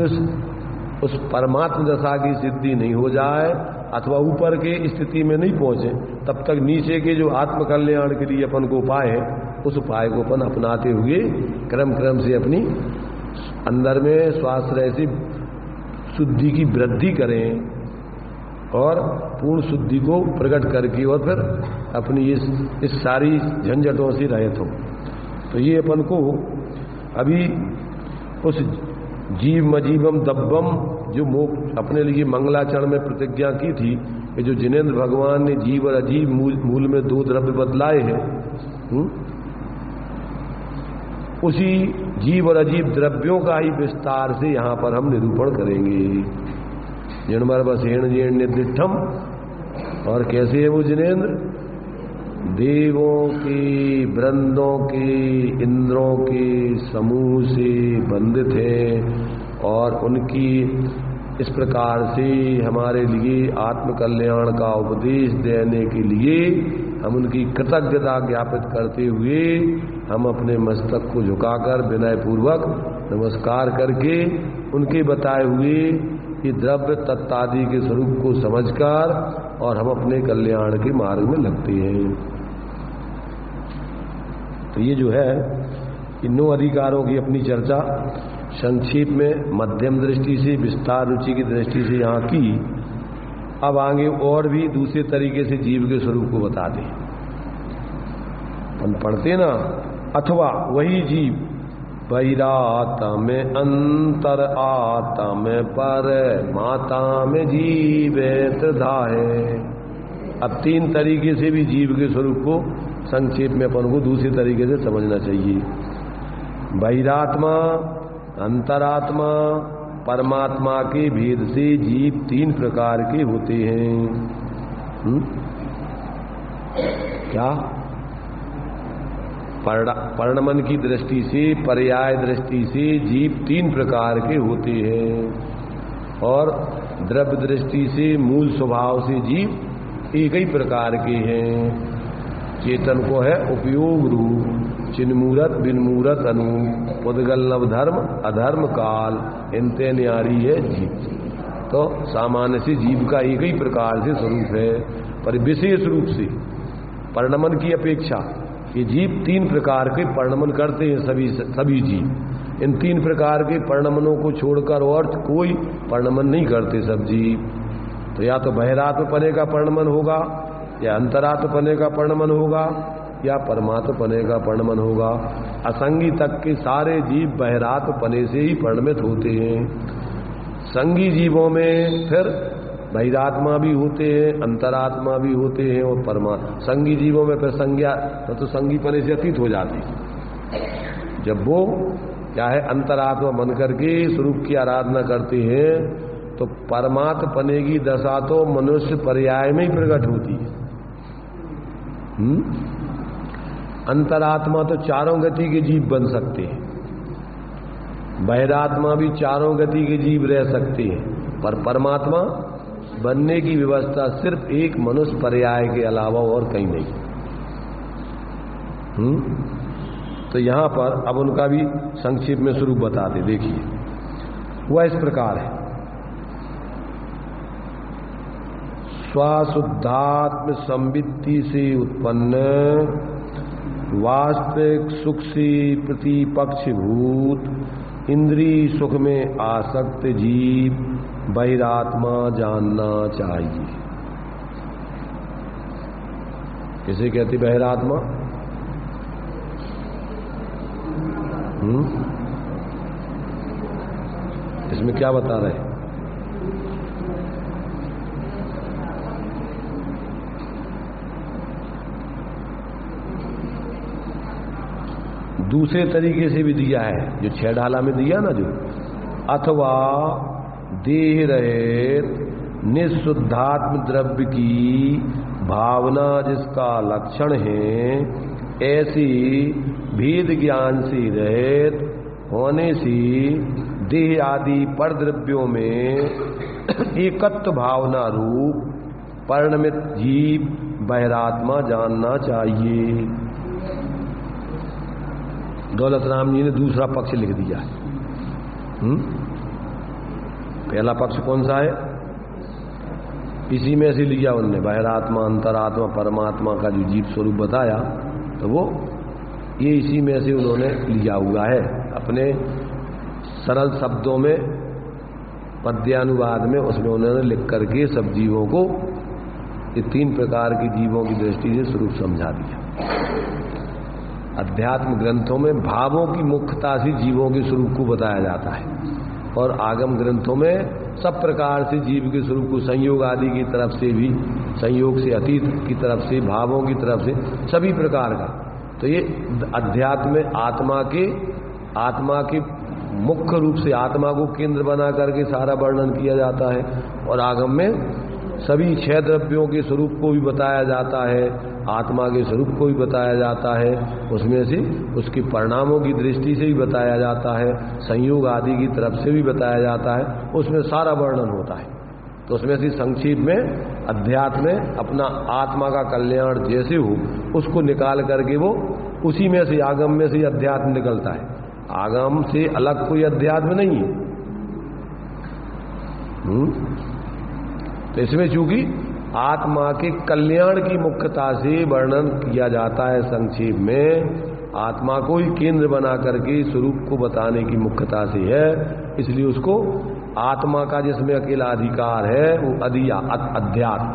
उस परमात्म दशा की सिद्धि नहीं हो जाए अथवा ऊपर के स्थिति में नहीं पहुंचे, तब तक नीचे के जो आत्म कल्याण के लिए अपन को उपाय है उस उपाय को अपन अपनाते हुए क्रम क्रम से अपनी अंदर में स्वास्थ्य से शुद्धि की वृद्धि करें और पूर्ण शुद्धि को प्रकट करके और फिर अपनी इस सारी झंझटों से रहित हो। तो ये अपन को अभी उस जीव मजीवम दब्बम जो अपने लिए मंगलाचरण में प्रतिज्ञा की थी कि जो जिनेंद्र भगवान ने जीव और अजीव मूल में दो द्रव्य बदलाए हैं, उसी जीव और अजीव द्रव्यों का ही विस्तार से यहां पर हम निरूपण करेंगे। जिनमर बस हेण जीर्ण निर्दिठम, और कैसे है वो जिनेंद्र? देवों के वृंदों के इंद्रों के समूह से बंधित है और उनकी इस प्रकार से हमारे लिए आत्म कल्याण का उपदेश देने के लिए हम उनकी कृतज्ञता ज्ञापित करते हुए हम अपने मस्तक को झुकाकर विनय पूर्वक नमस्कार करके उनके बताए हुए कि द्रव्य तत्तादि के स्वरूप को समझकर और हम अपने कल्याण के मार्ग में लगते हैं। तो ये जो है इन 9 अधिकारों की अपनी चर्चा संक्षेप में मध्यम दृष्टि से, विस्तार रुचि की दृष्टि से यहाँ की। अब आगे और भी दूसरे तरीके से जीव के स्वरूप को बता दें। हम पढ़ते ना, अथवा वही जीव बहिराता में अंतर आता में पर माता में जीवित धाहे। अब 3 तरीके से भी जीव के स्वरूप को संक्षेप में अपन को दूसरे तरीके से समझना चाहिए। बहिरात्मा, अंतरात्मा, परमात्मा के भेद से जीव 3 प्रकार के होते हैं। क्या पर्णमन की दृष्टि से, पर्याय दृष्टि से जीव 3 प्रकार के होते हैं और द्रव्य दृष्टि से, मूल स्वभाव से जीव एक ही प्रकार के हैं। चेतन को है उपयोग रूप, चिन्मूरत बिनमूरत अनूप, पुद्गल नवधर्म अधर्म काल, इनते न्यारी है जीव। तो सामान्य से जीव का एक ही प्रकार से स्वरूप है, पर विशेष रूप से परिणमन की अपेक्षा ये जीव 3 प्रकार के परिणमन करते हैं। सभी जीव इन 3 प्रकार के परिणमनों को छोड़कर और कोई परिणमन नहीं करते सब जीव। तो या तो बहिरात्म पने का परिणमन होगा, या अंतरात्म पने का परिणमन होगा, या परमात्म पने का परिणमन होगा। असंगी तक के सारे जीव बहिरात्म पने से ही परिणमित होते हैं। संगी जीवों में फिर बहिरात्मा भी होते हैं, अंतरात्मा भी होते हैं और परमात्मा। संगी जीवों में फिर संज्ञा तो संगी पने से अतीत हो जाती है। जब वो क्या है अंतरात्मा बन करके स्वरूप की आराधना करते हैं तो परमात्मा पने की दशा तो मनुष्य पर्याय में ही प्रकट होती है। अंतरात्मा तो 4 गति के जीव बन सकते हैं, बहिरात्मा भी 4 गति के जीव रह सकते हैं, पर परमात्मा बनने की व्यवस्था सिर्फ एक मनुष्य पर्याय के अलावा और कहीं नहीं। तो यहां पर अब उनका भी संक्षेप में स्वरूप बताते। देखिए वह इस प्रकार है। स्वशुद्धात्म संवित्ति से उत्पन्न वास्तविक सुख से प्रतिपक्षभूत इंद्रिय सुख में आसक्त जीव बहिरात्मा जानना चाहिए। किसे कहते बहिरात्मा? इसमें क्या बता रहे? दूसरे तरीके से भी दिया है, जो 6 ढाला में दिया ना, जो अथवा देह रहित निःशुद्धात्म द्रव्य की भावना जिसका लक्षण है, ऐसी भेद ज्ञान से रहित होने से देह आदि पर द्रव्यों में एकत्व भावना रूप परिणमित जीव बहिरात्मा जानना चाहिए। दौलत राम जी ने दूसरा पक्ष लिख दिया है। पहला पक्ष कौन सा है? इसी में से लिया उनने, बहिरात्मा अंतरात्मा परमात्मा का जो जीव स्वरूप बताया, तो वो ये इसी में से उन्होंने लिया हुआ है। अपने सरल शब्दों में पद्यानुवाद में उसमें उन्होंने लिख करके सब जीवों को ये 3 प्रकार के जीवों की दृष्टि से स्वरूप समझा दिया। अध्यात्म ग्रंथों में भावों की मुख्यता से जीवों के स्वरूप को बताया जाता है, और आगम ग्रंथों में सब प्रकार से जीव के स्वरूप को संयोग आदि की तरफ से भी, संयोग से अतीत की तरफ से, भावों की तरफ से, सभी प्रकार का। तो ये अध्यात्म में आत्मा के मुख्य रूप से आत्मा को केंद्र बना करके सारा वर्णन किया जाता है, और आगम में सभी 6 द्रव्यों के स्वरूप को भी बताया जाता है, आत्मा के स्वरूप को भी बताया जाता है, उसमें से उसके परिणामों की दृष्टि से भी बताया जाता है, संयोग आदि की तरफ से भी बताया जाता है, उसमें सारा वर्णन होता है। तो उसमें से संक्षेप में अध्यात्म में अपना आत्मा का कल्याण जैसे हो उसको निकाल करके वो उसी में से आगम में से अध्यात्म निकलता है। आगम से अलग कोई अध्यात्म नहीं है। तो इसमें चूंकि आत्मा के कल्याण की मुख्यता से वर्णन किया जाता है संक्षेप में, आत्मा को ही केंद्र बना करके स्वरूप को बताने की मुख्यता से है, इसलिए उसको आत्मा का जिसमें अकेला अधिकार है वो अध्यात्म,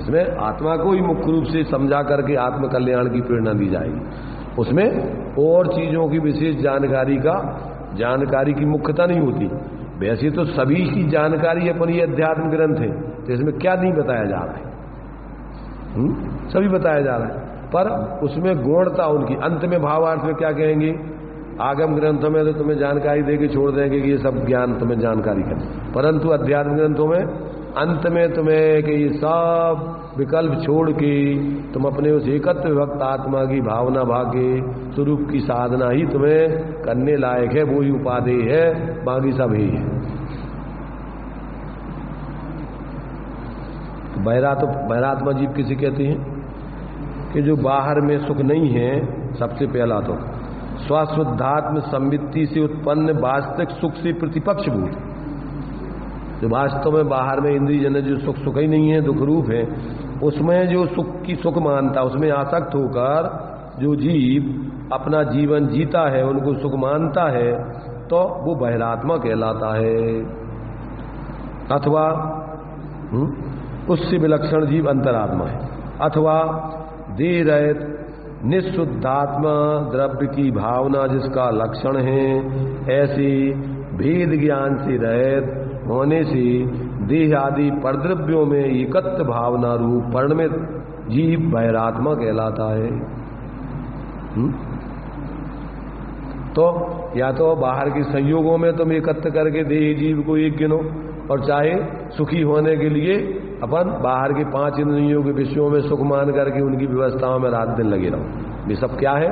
इसमें आत्मा को ही मुख्य रूप से समझा करके आत्म कल्याण की प्रेरणा दी जाएगी। उसमें और चीजों की विशेष जानकारी की मुख्यता नहीं होती। वैसे तो सभी की जानकारी अपनी अध्यात्म ग्रंथ है, तो इसमें क्या नहीं बताया जा रहा है? सभी बताया जा रहा है, पर उसमें गौणता उनकी। अंत में भावार्थ में क्या कहेंगे? आगम ग्रंथों में तो तुम्हें जानकारी देके छोड़ देंगे कि ये सब ज्ञान तुम्हें जानकारी कर, परंतु अध्यात्म ग्रंथों में अंत में तुम्हें कि ये सब विकल्प छोड़ के तुम अपने उस एकत्व विभक्त आत्मा की भावना भागे स्वरूप की साधना ही तुम्हें करने लायक है, वो ही उपादेय है, बाकी सब ही है। बहिरात्मा जीव किसे कहते हैं? कि जो बाहर में सुख नहीं है। सबसे पहला तो स्वशुद्धात्म संवित्ति से उत्पन्न वास्तविक सुख से प्रतिपक्ष भूत, जो वास्तव में बाहर में इंद्रिय जन जो सुख ही नहीं है, दुख रूप है, उसमें जो सुख की सुख मानता, उसमें आसक्त होकर जो जीव अपना जीवन जीता है, उनको सुख मानता है, तो वो बहिरात्मा कहलाता है। अथवा उससे विलक्षण जीव अंतरात्मा है। अथवा देह रहित निःशुद्धात्मा द्रव्य की भावना जिसका लक्षण है, ऐसे भेद ज्ञान से रहित होने से देह आदि परद्रव्यों में एकत्व भावना रूप परिणमित जीव बहिरात्मा कहलाता है। तो या तो बाहर के संयोगों में तुम एकत्र करके देह जीव को एक गिनो, और चाहे सुखी होने के लिए अपन बाहर के 5 इंद्रियों के विषयों में सुख मान करके उनकी व्यवस्थाओं में रात दिन लगे रहो। ये सब क्या है?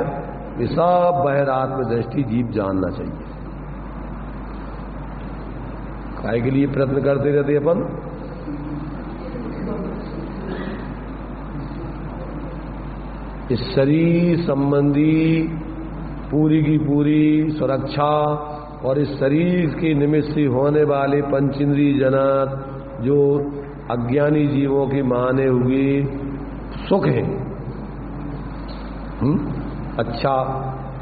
ये सब बहिरात्म दृष्टि जीव जानना चाहिए। काय के लिए प्रयत्न करते रहते अपन? इस शरीर संबंधी पूरी की पूरी सुरक्षा और इस शरीर के निमित्त से होने वाले पंचेंद्रिय जनक जो अज्ञानी जीवों की माने हुए सुख है, अच्छा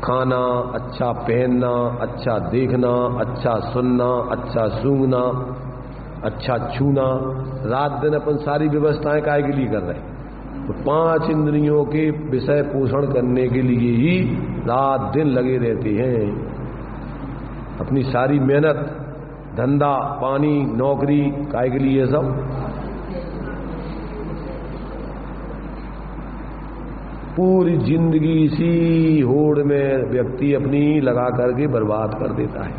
खाना, अच्छा पहनना, अच्छा देखना, अच्छा सुनना, अच्छा सूंघना, अच्छा छूना, रात दिन अपन सारी व्यवस्थाएं काय के लिए कर रहे हैं? तो 5 इंद्रियों के विषय पोषण करने के लिए ही रात दिन लगे रहते हैं। अपनी सारी मेहनत, धंधा पानी, नौकरी काय के लिए? सब पूरी जिंदगी इसी होड़ में व्यक्ति अपनी लगा करके बर्बाद कर देता है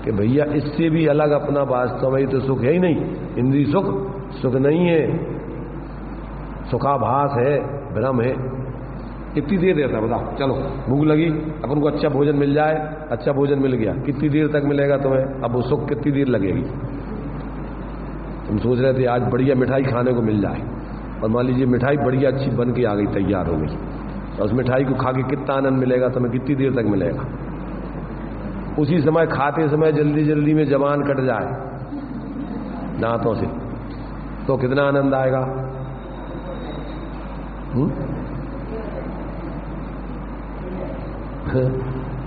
कि भैया इससे भी अलग अपना वास्तव में तो सुख है ही नहीं। इंद्रिय सुख नहीं है, सुखाभास है, भ्रम है। कितनी देर रहता, बताओ? चलो भूख लगी, अपन को अच्छा भोजन मिल जाए, अच्छा भोजन मिल गया, कितनी देर तक मिलेगा तुम्हें? अब वो सुख कितनी देर लगेगी? तुम सोच रहे थे आज बढ़िया मिठाई खाने को मिल जाए, और मान लीजिए मिठाई बढ़िया अच्छी बन के आ गई, तैयार हो गई, तो उस मिठाई को खा के कितना आनंद मिलेगा तुम्हें? कितनी देर तक मिलेगा? उसी समय खाते समय जल्दी जल्दी में जबान कट जाए दांतों से, तो कितना आनंद आएगा?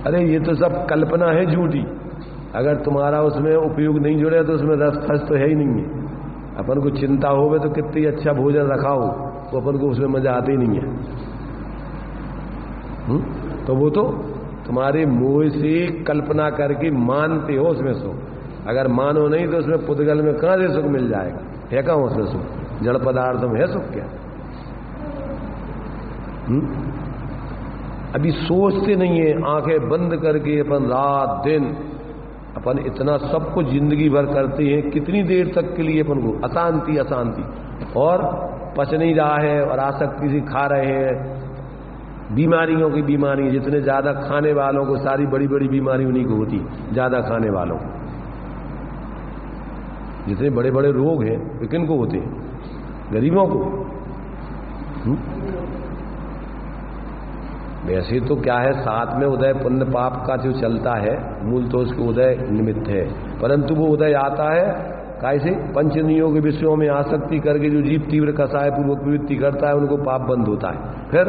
अरे ये तो सब कल्पना है झूठी। अगर तुम्हारा उसमें उपयोग नहीं जुड़े तो उसमें रस फस तो है ही नहीं है। अपन को चिंता होवे तो कितनी अच्छा भोजन रखा हो तो अपन को उसमें मजा आती नहीं है। तो वो तो तुम्हारे मोह से कल्पना करके मानते हो उसमें सुख। अगर मानो नहीं तो उसमें पुद्गल में कहां से सुख मिल जाएगा? है कहां उसमें सुख? जड़ पदार्थ में है सुख क्या? अभी सोचते नहीं है, आंखें बंद करके अपन रात दिन अपन इतना सब कुछ जिंदगी भर करते हैं। कितनी देर तक के लिए अपन को अशांति अशांति, और पच नहीं रहा है और आसक्ति से खा रहे हैं। बीमारियों की बीमारी, जितने ज्यादा खाने वालों को सारी बड़ी बड़ी बीमारी उन्हीं को होती, ज्यादा खाने वालों को। जितने बड़े बड़े रोग हैं वे किन को होते हैं? गरीबों को। वैसे तो क्या है, साथ में उदय पुण्य पाप का जो चलता है, मूल तो उसके उदय निमित्त है, परंतु वो उदय आता है कैसे? पंचेंद्रियों के विषयों में आसक्ति करके जो जीव तीव्र कसाय पूर्वक प्रवृत्ति करता है, उनको पाप बंद होता है। फिर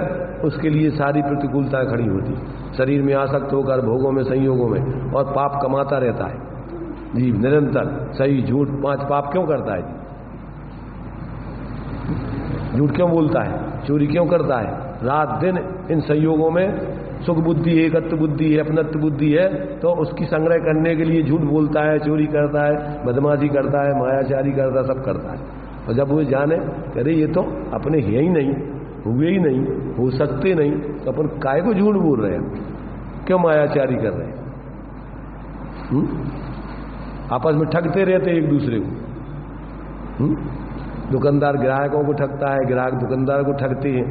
उसके लिए सारी प्रतिकूलताएं खड़ी होती, शरीर में आसक्त होकर भोगों में संयोगों में, और पाप कमाता रहता है जीव निरंतर। सही झूठ 5 पाप क्यों करता है? झूठ क्यों बोलता है? चोरी क्यों करता है? रात दिन इन संयोगों में सुख बुद्धि, एकत्व बुद्धि है, अपनत्व बुद्धि है, तो उसकी संग्रह करने के लिए झूठ बोलता है, चोरी करता है, बदमाशी करता है, मायाचारी करता है, सब करता है। और जब वो जाने अरे ये तो अपने है ही नहीं, हुए ही नहीं, हो सकते नहीं, तो अपन काय को झूठ बोल रहे हैं? क्यों मायाचारी कर रहे हैं? आपस में ठगते रहते एक दूसरे को। दुकानदार ग्राहकों को ठगता है, ग्राहक दुकानदार को ठगते हैं,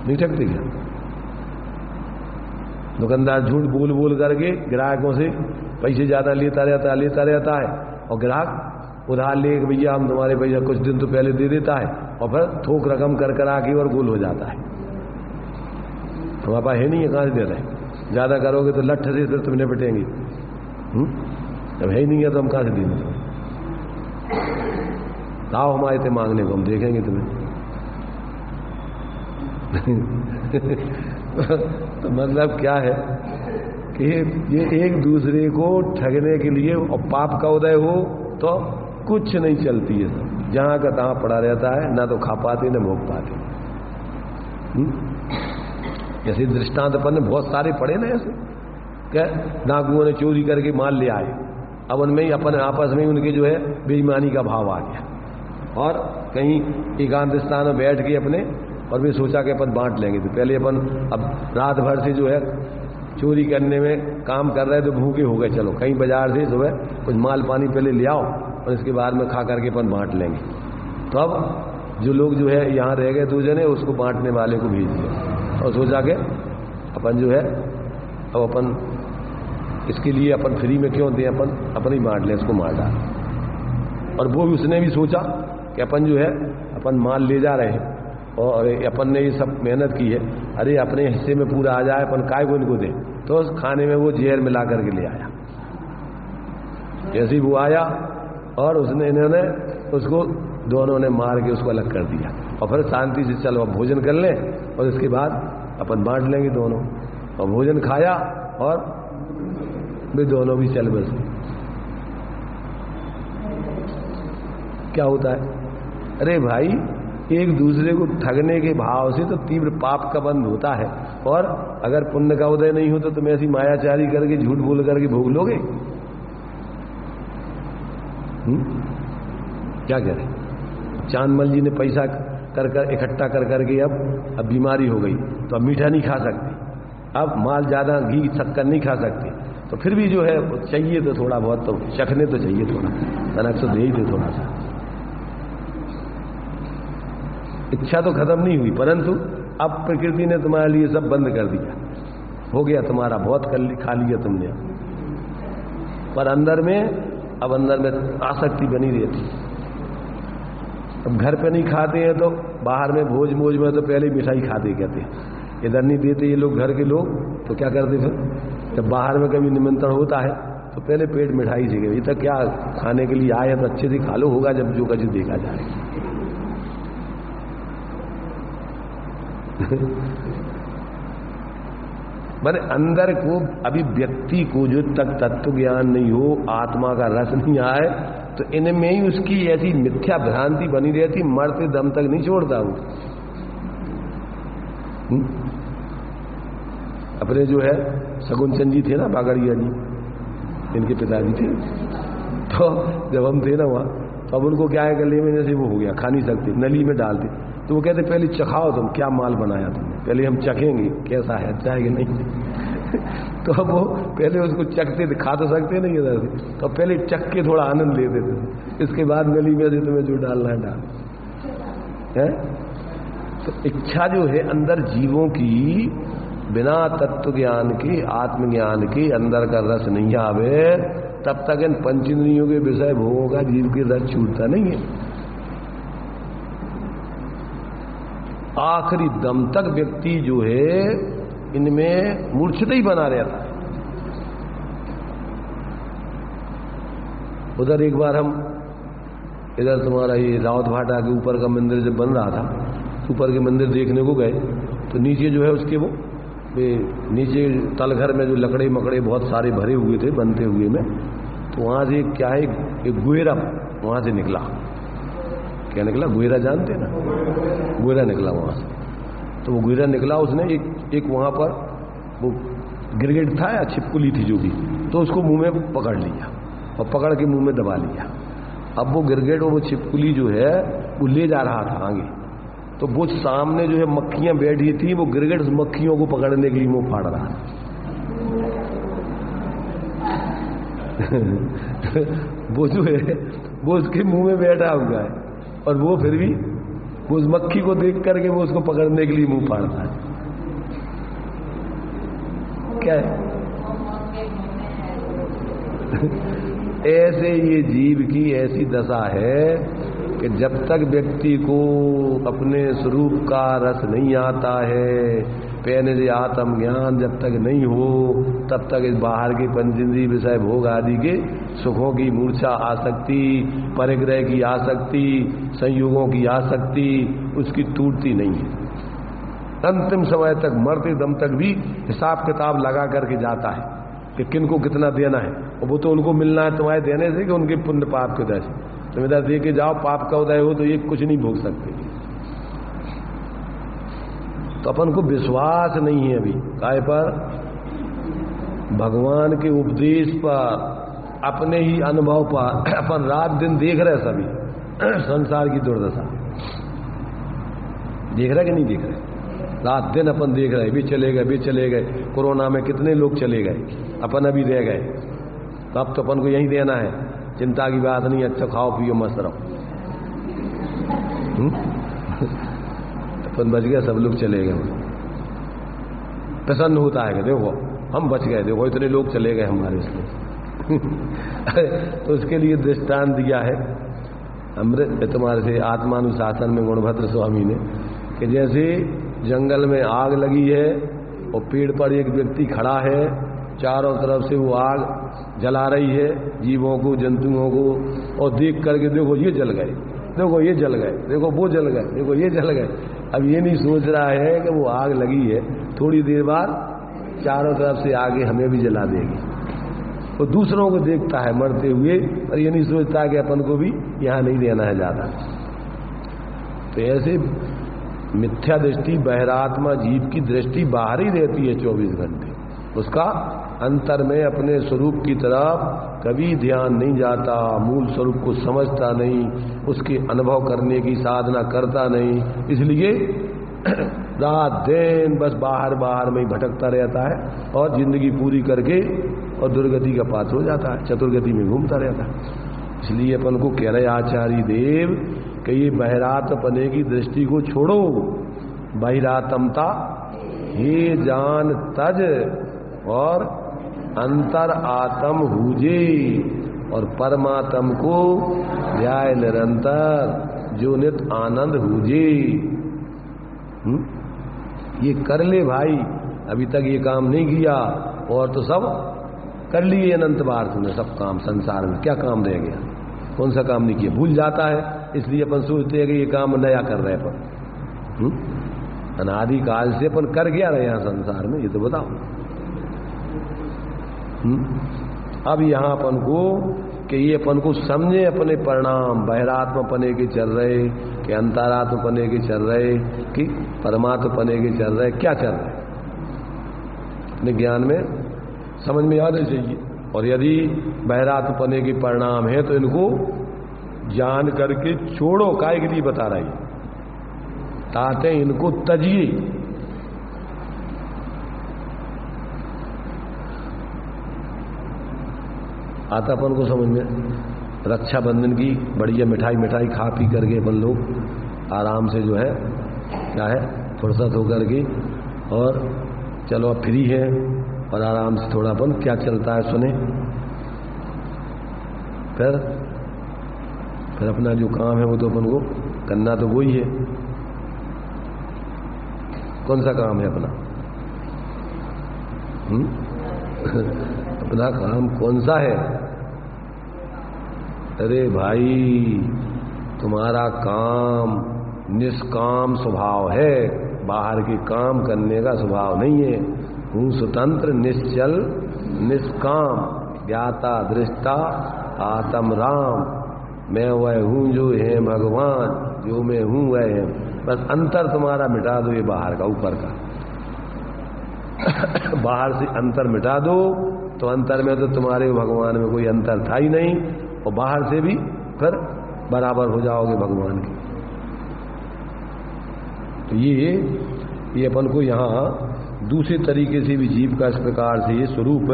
नहीं ठगते क्या? दुकानदार झूठ बोल बोल करके ग्राहकों से पैसे ज्यादा लेता रहता है और ग्राहक उधार ले भैया हम तुम्हारे पैसा कुछ दिन तो पहले दे देता है और फिर थोक रकम कर आके और गोल हो जाता है। तुम्हारे पास है नहीं है, कहाँ से दे रहे? ज्यादा करोगे तो लठ से फिर तुम निपटेंगे। जब है ही नहीं है तो हम कहाँ से देंगे? आओ हमारे से मांगने को, हम देखेंगे तुम्हें। तो मतलब क्या है कि ये एक दूसरे को ठगने के लिए, और पाप का उदय हो तो कुछ नहीं चलती है, जहां का तहां पड़ा रहता है, ना तो खा पाते न भोग पाते। ऐसे दृष्टांत अपन ने बहुत सारे पढ़े ना, ऐसे क्या डाकुओं ने चोरी करके माल ले आए, अब उनमें ही अपन आपस में उनके जो है बेईमानी का भाव आ गया और कहीं एकांत स्थान में बैठ के अपने और भी सोचा कि अपन बांट लेंगे। तो पहले अपन अब रात भर से जो है चोरी करने में काम कर रहे तो भूखे हो गए, चलो कहीं बाजार से जो है कुछ माल पानी पहले ले आओ और इसके बाद में खा करके अपन बांट लेंगे। तो अब जो लोग जो है यहाँ रह गए 2 जने, उसको बांटने वाले को भेज दिया और सोचा के अपन जो है अब अपन इसके लिए अपन फ्री में क्यों दें, अपन ही बांट लें, इसको मार डाल। और वो भी उसने भी सोचा कि अपन जो है अपन माल ले जा रहे हैं और अपन ने ये सब मेहनत की है, अरे अपने हिस्से में पूरा आ जाए, अपन काय को इनको दें। तो उस खाने में वो जहर मिला करके ले आया। जैसे ही वो आया और उसने इन्होंने उसको दोनों ने मार के उसको अलग कर दिया और फिर शांति से चलो अब भोजन कर लें और इसके बाद अपन बांट लेंगे दोनों। और भोजन खाया और वे दोनों भी चल बसे। क्या होता है? अरे भाई, एक दूसरे को ठगने के भाव से तो तीव्र पाप का बंध होता है, और अगर पुण्य का उदय नहीं हो तो तुम ऐसी मायाचारी करके झूठ बोल करके भोग लोगे। क्या कह रहे? चांदमल जी ने पैसा कर इकट्ठा कर करके अब बीमारी हो गई तो अब मीठा नहीं खा सकते, अब माल ज्यादा घी शक्कर नहीं खा सकते, तो फिर भी जो है चाहिए तो थोड़ा बहुत तो चखने तो चाहिए, थोड़ा तनक तो दे ही थे थोड़ा सा। इच्छा तो खत्म नहीं हुई, परंतु अब प्रकृति ने तुम्हारे लिए सब बंद कर दिया, हो गया तुम्हारा, बहुत खा लिया तुमने। पर अंदर में आसक्ति बनी रहती। अब घर पे नहीं खाते हैं तो बाहर में भोज में तो पहले मिठाई खाते कहते हैं, इधर नहीं देते ये लोग घर के लोग, तो क्या करते फिर जब बाहर में कभी निमंत्रण होता है तो पहले पेट मिठाई से गई, तो क्या खाने के लिए आए तो अच्छे से खा लो, होगा जब जो कुछ देखा जाए। मैंने अंदर को अभी व्यक्ति को जो तक तत्व ज्ञान नहीं हो, आत्मा का रस नहीं आए, तो इनमें ही उसकी ऐसी मिथ्या भ्रांति बनी रहती, मरते दम तक नहीं छोड़ता वो। अपने जो है शगुनचंद जी थे ना, बागड़िया जी, इनके पिताजी थे, तो जब हम थे ना वहां, तो अब उनको क्या है, गले में जैसे वो हो गया, खा नहीं सकते, नली में डालते, तो वो कहते पहले चखाओ तुम, क्या माल बनाया तुमने, पहले हम चखेंगे कैसा है, अच्छा है कि नहीं। तो अब वो पहले उसको चखते थे, खा तो सकते नहीं इधर से, तो पहले चख के थोड़ा आनंद लेते थे, इसके बाद नली में से तुम्हें जो डालना है डाल है। तो इच्छा जो है अंदर जीवों की, बिना तत्व ज्ञान के, आत्मज्ञान के अंदर का रस नहीं आवे, तब तक इन पंचेंद्रियों के विषय भोगों का जीव के रस छूटता नहीं है। आखिरी दम तक व्यक्ति जो है इनमें मूर्छित ही बना रहता है। उधर एक बार हम इधर तुम्हारा ये रावत भाटा के ऊपर का मंदिर जब बन रहा था, ऊपर के मंदिर देखने को गए, तो नीचे जो है उसके वो नीचे तलघर में जो लकड़े मकड़े बहुत सारे भरे हुए थे बनते हुए में, तो वहां से क्या है, एक गुहेरा वहां से निकला। क्या निकला? गुहेरा जानते ना, गुहेरा निकला वहां से। तो वो गुहेरा निकला, उसने एक वहां पर वो गिरगिट था या छिपकुली थी जो भी, तो उसको मुंह में पकड़ लिया और पकड़ के मुंह में दबा लिया। अब वो गिरगिट और वो छिपकुली जो है वो ले जा रहा था आगे, तो वो सामने जो है मक्खियां बैठी थी, वो गिरगिट उस मक्खियों को पकड़ने के लिए मुंह फाड़ रहा था। वो जो है वो उसके मुंह में बैठा हुआ है और वो फिर भी उस मक्खी को देख करके वो उसको पकड़ने के लिए मुंह फाड़ता है। क्या है? ऐसे ये जीव की ऐसी दशा है कि जब तक व्यक्ति को अपने स्वरूप का रस नहीं आता है, पहले से आत्म ज्ञान जब तक नहीं हो, तब तक इस बाहर के पंचेंद्रिय विषय भोग आदि के सुखों की मूर्छा आसक्ति, परिग्रह की आसक्ति, संयोगों की आसक्ति उसकी टूटती नहीं है। अंतिम समय तक, मरते दम तक भी हिसाब किताब लगा करके जाता है कि किनको कितना देना है, और वो तो उनको मिलना है तुम्हारे देने से कि उनके पुण्य पाप के उदय से। तुम इधर दे के जाओ, पाप का उदय हो तो ये कुछ नहीं भोग सकते। तो अपन को विश्वास नहीं है अभी काय पर? भगवान के उपदेश पर, अपने ही अनुभव पर। अपन रात दिन देख रहे सभी संसार की दुर्दशा, देख रहे कि नहीं देख रहे? रात दिन अपन देख रहे, भी चले गए, भी चले गए। कोरोना में कितने लोग चले गए, अपन अभी रह गए। तो अब तो अपन को यही देना है, चिंता की बात नहीं, अच्छा खाओ पियो मस्त रहो। अपन बच गए, सब लोग चले गए। प्रसन्न होता है कि देखो हम बच गए, देखो इतने लोग चले गए हमारे इसलिए। तो उसके लिए दृष्टांत दिया है अमृत तुम्हारे से आत्मानुशासन में गुणभद्र स्वामी ने, कि जैसे जंगल में आग लगी है और पेड़ पर एक व्यक्ति खड़ा है, चारों तरफ से वो आग जला रही है जीवों को, जंतुओं को, और देख करके देखो ये जल गए, देखो ये जल गए, देखो वो जल गए, देखो ये जल गए। अब ये नहीं सोच रहा है कि वो आग लगी है, थोड़ी देर बाद चारों तरफ से आगे हमें भी जला देगी। वो दूसरों को देखता है मरते हुए, और ये नहीं सोचता कि अपन को भी यहाँ नहीं रहना है ज्यादा। तो ऐसे मिथ्या दृष्टि, बहिरात्मा जीव की दृष्टि बाहर ही रहती है 24 घंटे। उसका अंतर में अपने स्वरूप की तरफ कभी ध्यान नहीं जाता, मूल स्वरूप को समझता नहीं, उसके अनुभव करने की साधना करता नहीं। इसलिए रात दिन बस बाहर बाहर में ही भटकता रहता है और जिंदगी पूरी करके और दुर्गति का पात्र हो जाता है, चतुर्गति में घूमता रहता है। इसलिए अपन को कह रहे आचार्य देव कि ये बहिरात्मपने की दृष्टि को छोड़ो, बहिरात्मता हे जान तज और अंतर आत्म हुजे, और परमात्म को ध्याय निरंतर जो नित आनंद हुजे। ये कर ले भाई, अभी तक ये काम नहीं किया और तो सब कर लिए अनंत बार तुमने सब काम संसार में, क्या काम रह गया? कौन सा काम नहीं किया? भूल जाता है, इसलिए अपन सोचते हैं कि ये काम नया कर रहे अपन। अनादि काल से अपन कर क्या रहे हैं संसार में, ये तो बताओ। अब यहां अपन को कि ये अपन को समझे अपने परिणाम, बहिरात्म पने के चल रहे कि अंतरात्म पने के चल रहे कि परमात्म पने के चल रहे, क्या चल रहे अपने ज्ञान में समझ में आने चाहिए। और यदि बहिरात्म पने के परिणाम है तो इनको जान करके छोड़ो। काय के लिए बता रही ताते इनको तजिए। आता अपन को समझ में? रक्षाबंधन की बढ़िया मिठाई खा पी करके अपन लोग आराम से जो है क्या है फुर्सत होकर के, और चलो अब फ्री है और आराम से थोड़ा अपन क्या चलता है सुने। फिर अपना जो काम है वो तो अपन को करना तो वही है। कौन सा काम है अपना? अपना काम कौन सा है? अरे भाई तुम्हारा काम निष्काम स्वभाव है, बाहर के काम करने का स्वभाव नहीं है। हूँ स्वतंत्र निश्चल निष्काम ज्ञाता दृष्टा आत्म राम। मैं वह हूँ जो है भगवान, जो मैं हूँ वह है। बस अंतर तुम्हारा मिटा दो, ये बाहर का ऊपर का। बाहर से अंतर मिटा दो तो अंतर में तो तुम्हारे भगवान में कोई अंतर था ही नहीं, और बाहर से भी फिर बराबर हो जाओगे भगवान के। तो ये अपन को यहाँ दूसरे तरीके से भी जीव का इस प्रकार से ये स्वरूप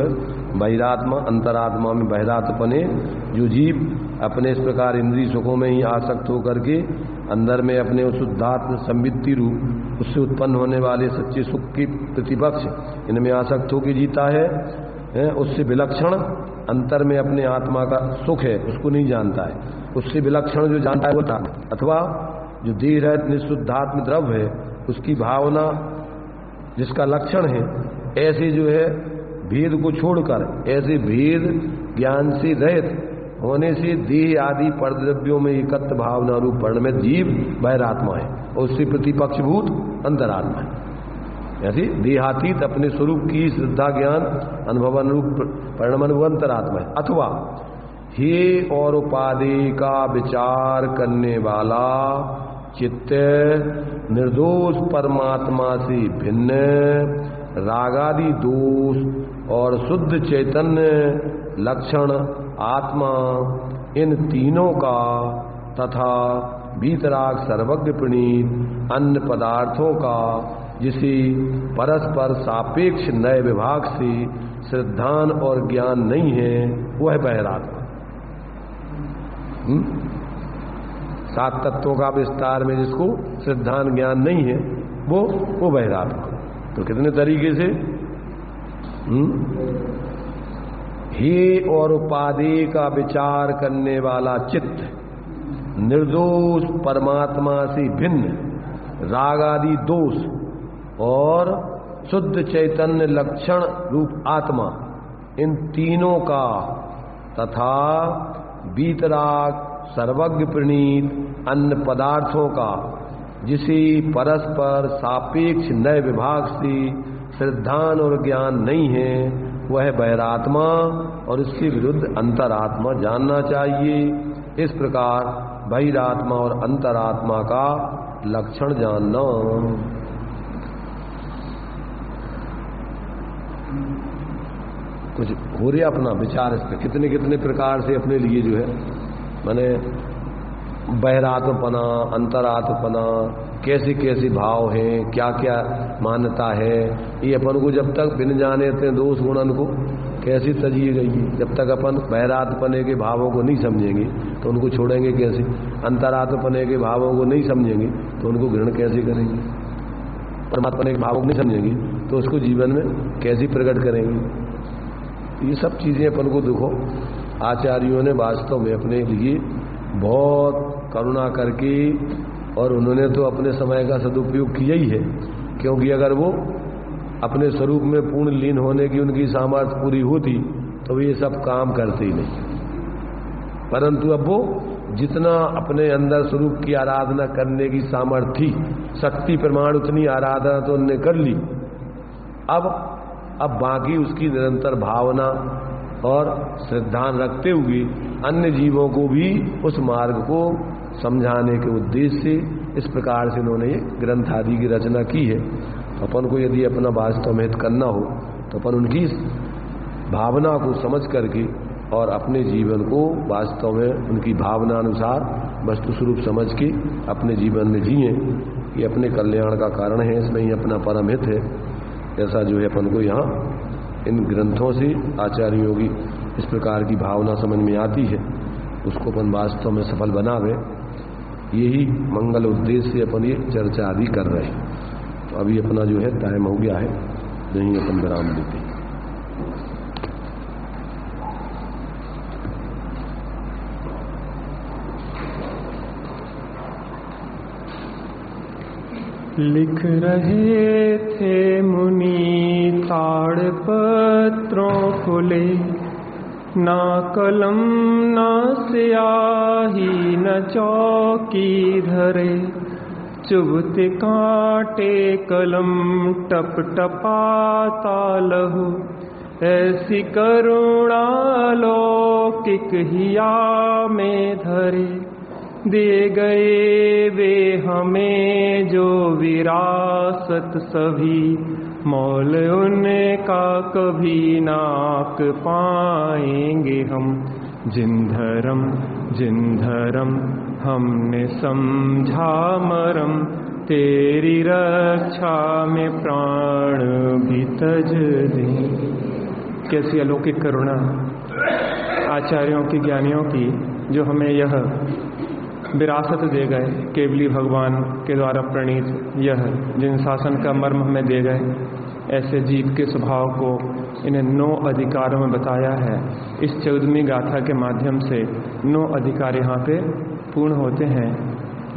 बहिरात्मा, अंतरात्मा में बहिरात्मने जो जीव अपने इस प्रकार इंद्रिय सुखों में ही आसक्त होकर के अंदर में अपने उस शुद्धात्म संवित्ति रूप उससे उत्पन्न होने वाले सच्चे सुख की प्रतिपक्ष इनमें आसक्त होकर जीता है, उससे विलक्षण अंतर में अपने आत्मा का सुख है उसको नहीं जानता है, उससे विलक्षण जो जानता है वो था, अथवा जो देह रहित निशुद्धात्म द्रव्य है उसकी भावना जिसका लक्षण है, ऐसे जो है भेद को छोड़कर ऐसे भेद ज्ञान से रहित होने से देह आदि परद्रव्यों में एकत्र भावना रूप परिणमित जीव बहिरात्मा है और उससे प्रतिपक्षभूत अंतरात्मा है। ऐसे देहातीत अपने स्वरूप की श्रद्धा ज्ञान अनुभवन रूप परिणमन अंतरात्मा है। अथवा हे और उपाधि का विचार करने वाला चित्त निर्दोष परमात्मा से भिन्न रागादि दोष और शुद्ध चैतन्य लक्षण आत्मा इन तीनों का तथा बीतराग सर्वज्ञ प्रणीत अन्य पदार्थों का जिसे परस्पर सापेक्ष नए विभाग से श्रद्धान और ज्ञान नहीं है वह बहिरात्मा। सात तत्वों का विस्तार में जिसको श्रद्धान ज्ञान नहीं है वो बहिरात्मा। तो कितने तरीके से हे और उपाधि का विचार करने वाला चित्त निर्दोष परमात्मा से भिन्न राग आदि दोष और शुद्ध चैतन्य लक्षण रूप आत्मा इन तीनों का तथा बीतराग सर्वज्ञ प्रणीत अन्य पदार्थों का जिसे परस्पर सापेक्ष नए विभाग से श्रद्धान और ज्ञान नहीं है वह बहिरात्मा और इसके विरुद्ध अंतरात्मा जानना चाहिए। इस प्रकार बहिरात्मा और अंतरात्मा का लक्षण जानना। कुछ हो रहा अपना विचार इस पर कितने कितने प्रकार से अपने लिए जो है माने बहिरात्मपना अंतरात्मपना कैसे कैसे भाव हैं क्या क्या मान्यता है ये अपन को जब तक बिन जाने थे दोष गुणन को कैसे तजिए गई है। जब तक अपन बहिरात्मपने के भावों को नहीं समझेंगे तो उनको छोड़ेंगे कैसे, अंतरात्मपने के भावों को नहीं समझेंगे तो उनको ग्रहण कैसे करेंगे, परमात्मा के भावों को नहीं समझेंगे तो उसको जीवन में कैसे प्रकट करेंगे। ये सब चीजें अपन को देखो आचार्यों ने वास्तव में अपने लिए बहुत करुणा करके और उन्होंने तो अपने समय का सदुपयोग किया ही है, क्योंकि अगर वो अपने स्वरूप में पूर्ण लीन होने की उनकी सामर्थ्य पूरी होती तो ये सब काम करते ही नहीं। परंतु अब वो जितना अपने अंदर स्वरूप की आराधना करने की सामर्थ्य थी शक्ति प्रमाण उतनी आराधना तो उन्होंने कर ली। अब बाकी उसकी निरंतर भावना और श्रद्धान रखते हुए अन्य जीवों को भी उस मार्ग को समझाने के उद्देश्य से इस प्रकार से उन्होंने ये ग्रंथ आदि की रचना की है। तो अपन को यदि अपना वास्तव में हित करना हो तो अपन उनकी भावना को समझ करके और अपने जीवन को वास्तव में उनकी भावना अनुसार वस्तु स्वरूप समझ के अपने जीवन में जिए। ये अपने कल्याण का कारण है, इसमें ही अपना परम हित है। ऐसा जो है अपन को यहाँ इन ग्रंथों से आचार्यों की इस प्रकार की भावना समझ में आती है, उसको अपन वास्तव में सफल बनावे। यही मंगल उद्देश्य से अपन ये चर्चा आदि कर रहे हैं। तो अभी अपना जो है टाइम हो गया है, यहीं अपन विराम देते हैं। लिख रहे थे मुनि ताड़पत्रों को ले, ना कलम ना स्याही न चौकी धरे, चुभते कांटे कलम टप टपाता लहू, ऐसी करुणा लौकिक हिया में धरे। दे गए वे हमें जो विरासत सभी, मौल उनका कभी नाक पाएंगे हम। जिन धर्म हमने समझा मरम, तेरी रक्षा में प्राण भी तज दें। कैसी अलौकिक करुणा आचार्यों की, ज्ञानियों की, जो हमें यह विरासत दे गए, केवली भगवान के द्वारा प्रणीत यह जिन शासन का मर्म हमें दे गए। ऐसे जीव के स्वभाव को इन्हें 9 अधिकारों में बताया है। इस 14वीं गाथा के माध्यम से 9 अधिकार यहाँ पे पूर्ण होते हैं।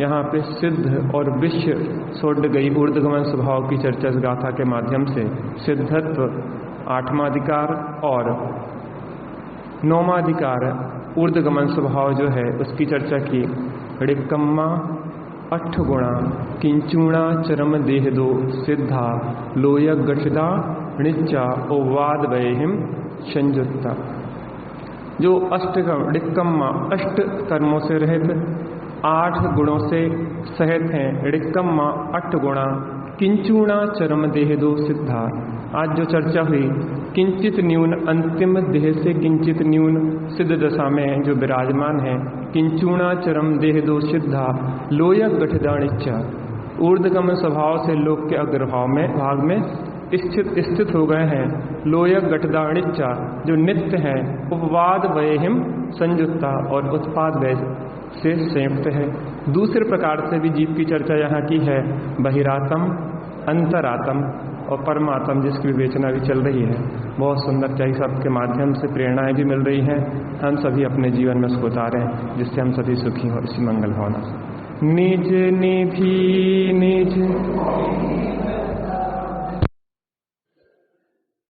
यहाँ पे सिद्ध और विश्व छोड़ गई ऊर्ध्वगमन स्वभाव की चर्चा इस गाथा के माध्यम से, सिद्धत्व 8वां अधिकार और 9वां अधिकार ऊर्ध्वगमन स्वभाव जो है उसकी चर्चा की। ऋक्कम्मा 8 गुणा किंचूणा चरम देह दो सिद्धा लोय गठदा णिच्चा ओवाद वयहिम संयुक्ता। जो अष्टकर्म ऋक्कम्मा 8 कर्मों से रहित 8 गुणों से सहित हैं। ऋक्कम्मा 8 गुणा किंचूणा चरम देह दो सिद्धा। आज जो चर्चा हुई किंचित न्यून अंतिम देह से किंचित न्यून सिद्ध दशा में जो विराजमान है। किंचूणा चरम देह दो सिद्धा लोय गठदाणिच्चा। ऊर्ध्वगमन स्वभाव से लोक के अग्रभाव में भाग में स्थित हो गए हैं। लोय गठदाणिच्चा जो नित्य है। उपवाद वयहिम संयुक्ता और उत्पाद वय से संयुक्त है। दूसरे प्रकार से भी जीव की चर्चा यहाँ की है। बहिरातम, अंतरातम और परमात्म, जिसकी विवेचना भी चल रही है। बहुत सुंदर चाहिए सबके माध्यम से प्रेरणाएं भी मिल रही हैं। हम सभी अपने जीवन में उसको उतारें जिससे हम सभी सुखी हो। इसी मंगल भावना से निज निधि निज